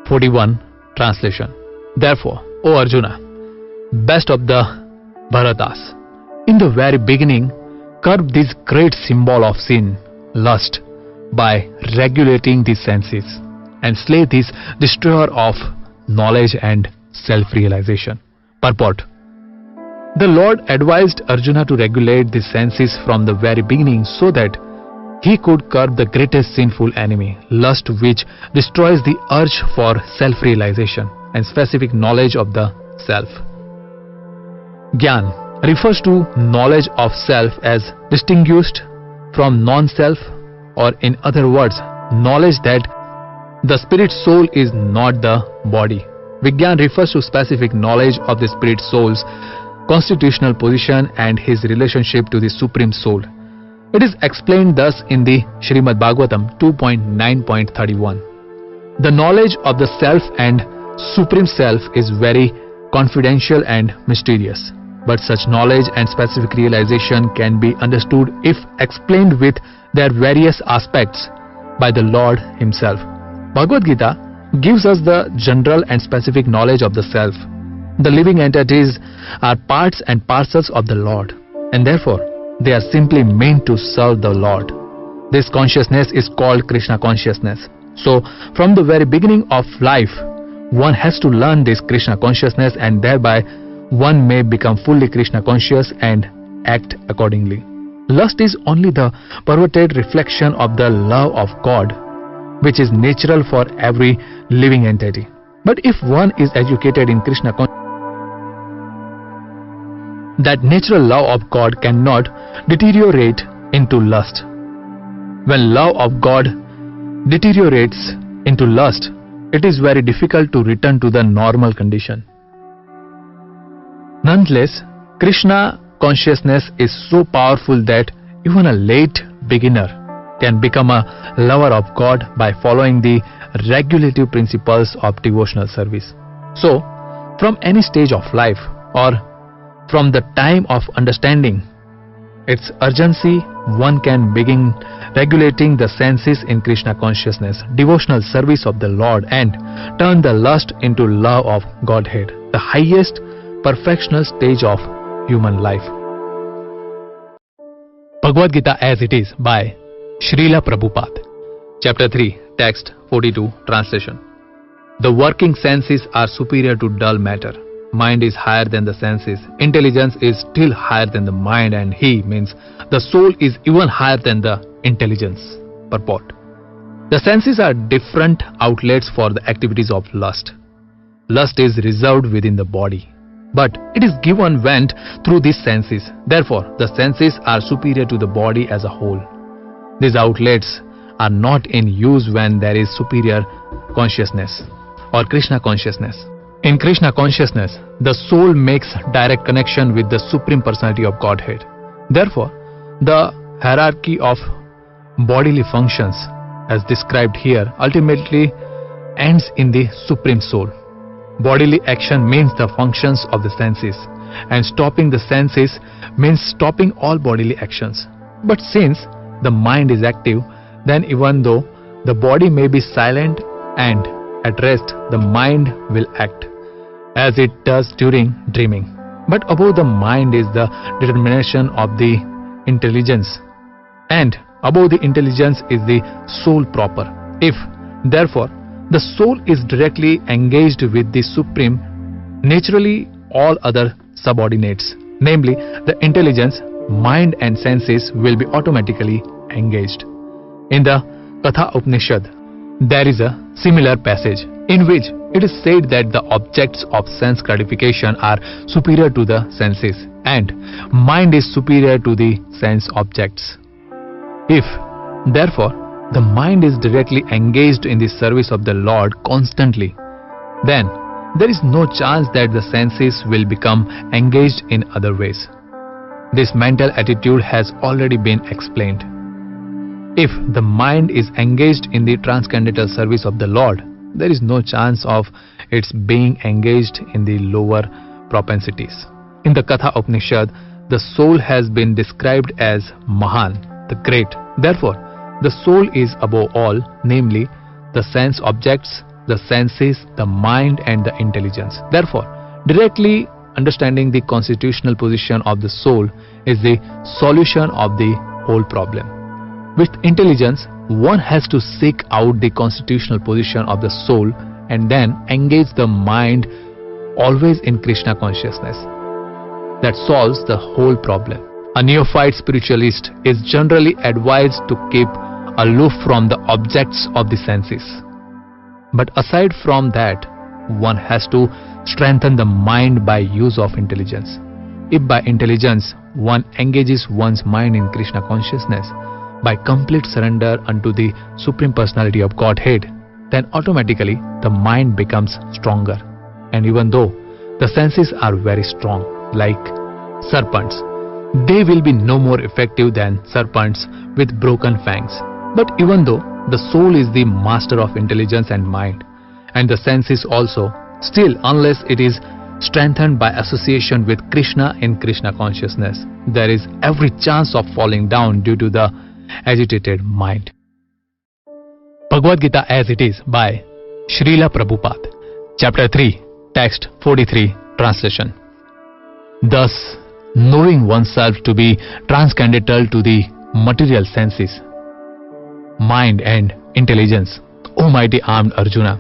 41, Translation. Therefore, O Arjuna, best of the Bharatas, in the very beginning, curb this great symbol of sin, lust, by regulating the senses, and slay this destroyer of knowledge and self-realization. Purport. The Lord advised Arjuna to regulate the senses from the very beginning so that he could curb the greatest sinful enemy, lust, which destroys the urge for self-realization and specific knowledge of the self. Gyan refers to knowledge of self as distinguished from non-self, or in other words, knowledge that the spirit soul is not the body. Vigyan refers to specific knowledge of the spirit soul's constitutional position and his relationship to the supreme soul. It is explained thus in the Srimad Bhagavatam 2.9.31. The knowledge of the self and supreme self is very confidential and mysterious, but such knowledge and specific realization can be understood if explained with their various aspects by the Lord himself. Bhagavad Gita gives us the general and specific knowledge of the self. The living entities are parts and parcels of the Lord, and therefore they are simply meant to serve the Lord. This consciousness is called Krishna consciousness. So, from the very beginning of life, one has to learn this Krishna consciousness, and thereby one may become fully Krishna conscious and act accordingly. Lust is only the perverted reflection of the love of God, which is natural for every living entity. But if one is educated in Krishna consciousness, that natural love of God cannot deteriorate into lust. When love of God deteriorates into lust, it is very difficult to return to the normal condition. Nonetheless, Krishna consciousness is so powerful that even a late beginner can become a lover of God by following the regulative principles of devotional service. So, from any stage of life or from the time of understanding its urgency, one can begin regulating the senses in Krishna consciousness, devotional service of the Lord, and turn the lust into love of Godhead, the highest perfectional stage of human life. Bhagavad Gita as it is by Srila Prabhupada. Chapter 3, Text 42, Translation. The working senses are superior to dull matter. Mind is higher than the senses. Intelligence is still higher than the mind, and he means the soul is even higher than the intelligence. Purport. The senses are different outlets for the activities of lust. Lust is reserved within the body, but it is given vent through these senses. Therefore, the senses are superior to the body as a whole. These outlets are not in use when there is superior consciousness or Krishna consciousness. In Krishna consciousness, the soul makes direct connection with the Supreme Personality of Godhead. Therefore, the hierarchy of bodily functions as described here ultimately ends in the Supreme Soul. Bodily action means the functions of the senses, and stopping the senses means stopping all bodily actions. But since the mind is active, then even though the body may be silent and at rest, the mind will act as it does during dreaming. But above the mind is the determination of the intelligence, and above the intelligence is the soul proper. If, therefore, the soul is directly engaged with the Supreme, naturally all other subordinates, namely the intelligence, mind and senses, will be automatically engaged. In the Katha Upanishad, there is a similar passage in which it is said that the objects of sense gratification are superior to the senses, and mind is superior to the sense objects. If, therefore, the mind is directly engaged in the service of the Lord constantly, then there is no chance that the senses will become engaged in other ways. This mental attitude has already been explained. If the mind is engaged in the transcendental service of the Lord, there is no chance of its being engaged in the lower propensities. In the Katha Upanishad, the soul has been described as Mahan, the great. Therefore, the soul is above all, namely the sense objects, the senses, the mind and the intelligence. Therefore, directly understanding the constitutional position of the soul is the solution of the whole problem. With intelligence, one has to seek out the constitutional position of the soul and then engage the mind always in Krishna consciousness. That solves the whole problem. A neophyte spiritualist is generally advised to keep aloof from the objects of the senses. But aside from that, one has to strengthen the mind by use of intelligence. If by intelligence one engages one's mind in Krishna consciousness, by complete surrender unto the Supreme Personality of Godhead, then automatically the mind becomes stronger. And even though the senses are very strong, like serpents, they will be no more effective than serpents with broken fangs. But even though the soul is the master of intelligence and mind, and the senses also, still unless it is strengthened by association with Krishna in Krishna consciousness, there is every chance of falling down due to the agitated mind. Bhagavad Gita as it is by Srila Prabhupada. Chapter 3, Text 43, Translation. Thus, knowing oneself to be transcendental to the material senses, mind and intelligence, O mighty armed Arjuna,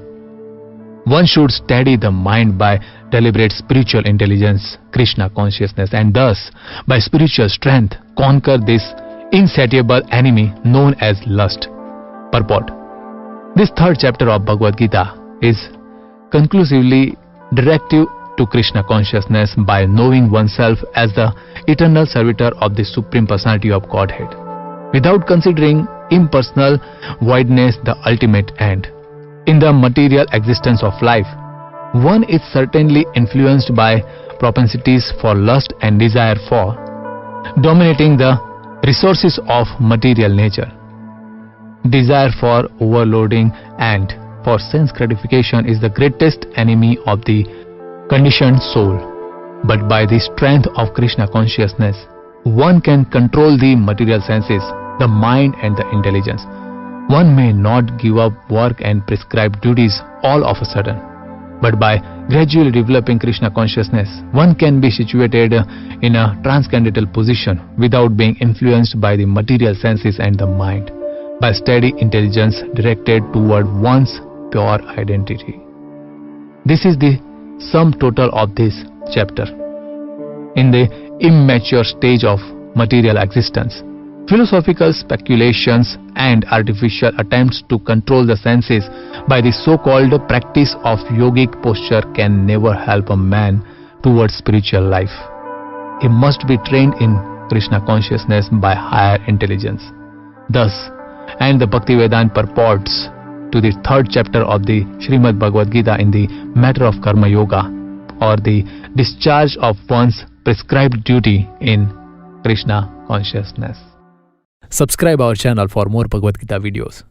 one should steady the mind by deliberate spiritual intelligence, Krishna consciousness, and thus by spiritual strength conquer this insatiable enemy known as lust. Purport. This third chapter of Bhagavad Gita is conclusively directive to Krishna consciousness by knowing oneself as the eternal servitor of the Supreme Personality of Godhead, without considering impersonal voidness the ultimate end. In the material existence of life, One is certainly influenced by propensities for lust and desire for dominating the resources of material nature. Desire for overloading and for sense gratification is the greatest enemy of the conditioned soul. But by the strength of Krishna consciousness, one can control the material senses, the mind and the intelligence. One may not give up work and prescribed duties all of a sudden, but by gradually developing Krishna consciousness, one can be situated in a transcendental position without being influenced by the material senses and the mind, by steady intelligence directed toward one's pure identity. This is the sum total of this chapter. In the immature stage of material existence, philosophical speculations and artificial attempts to control the senses by the so-called practice of yogic posture can never help a man towards spiritual life. He must be trained in Krishna consciousness by higher intelligence. Thus, and the Bhaktivedanta purports to the third chapter of the Srimad Bhagavad Gita in the matter of Karma Yoga, or the discharge of one's prescribed duty in Krishna consciousness. Subscribe our channel for more Bhagavad Gita videos.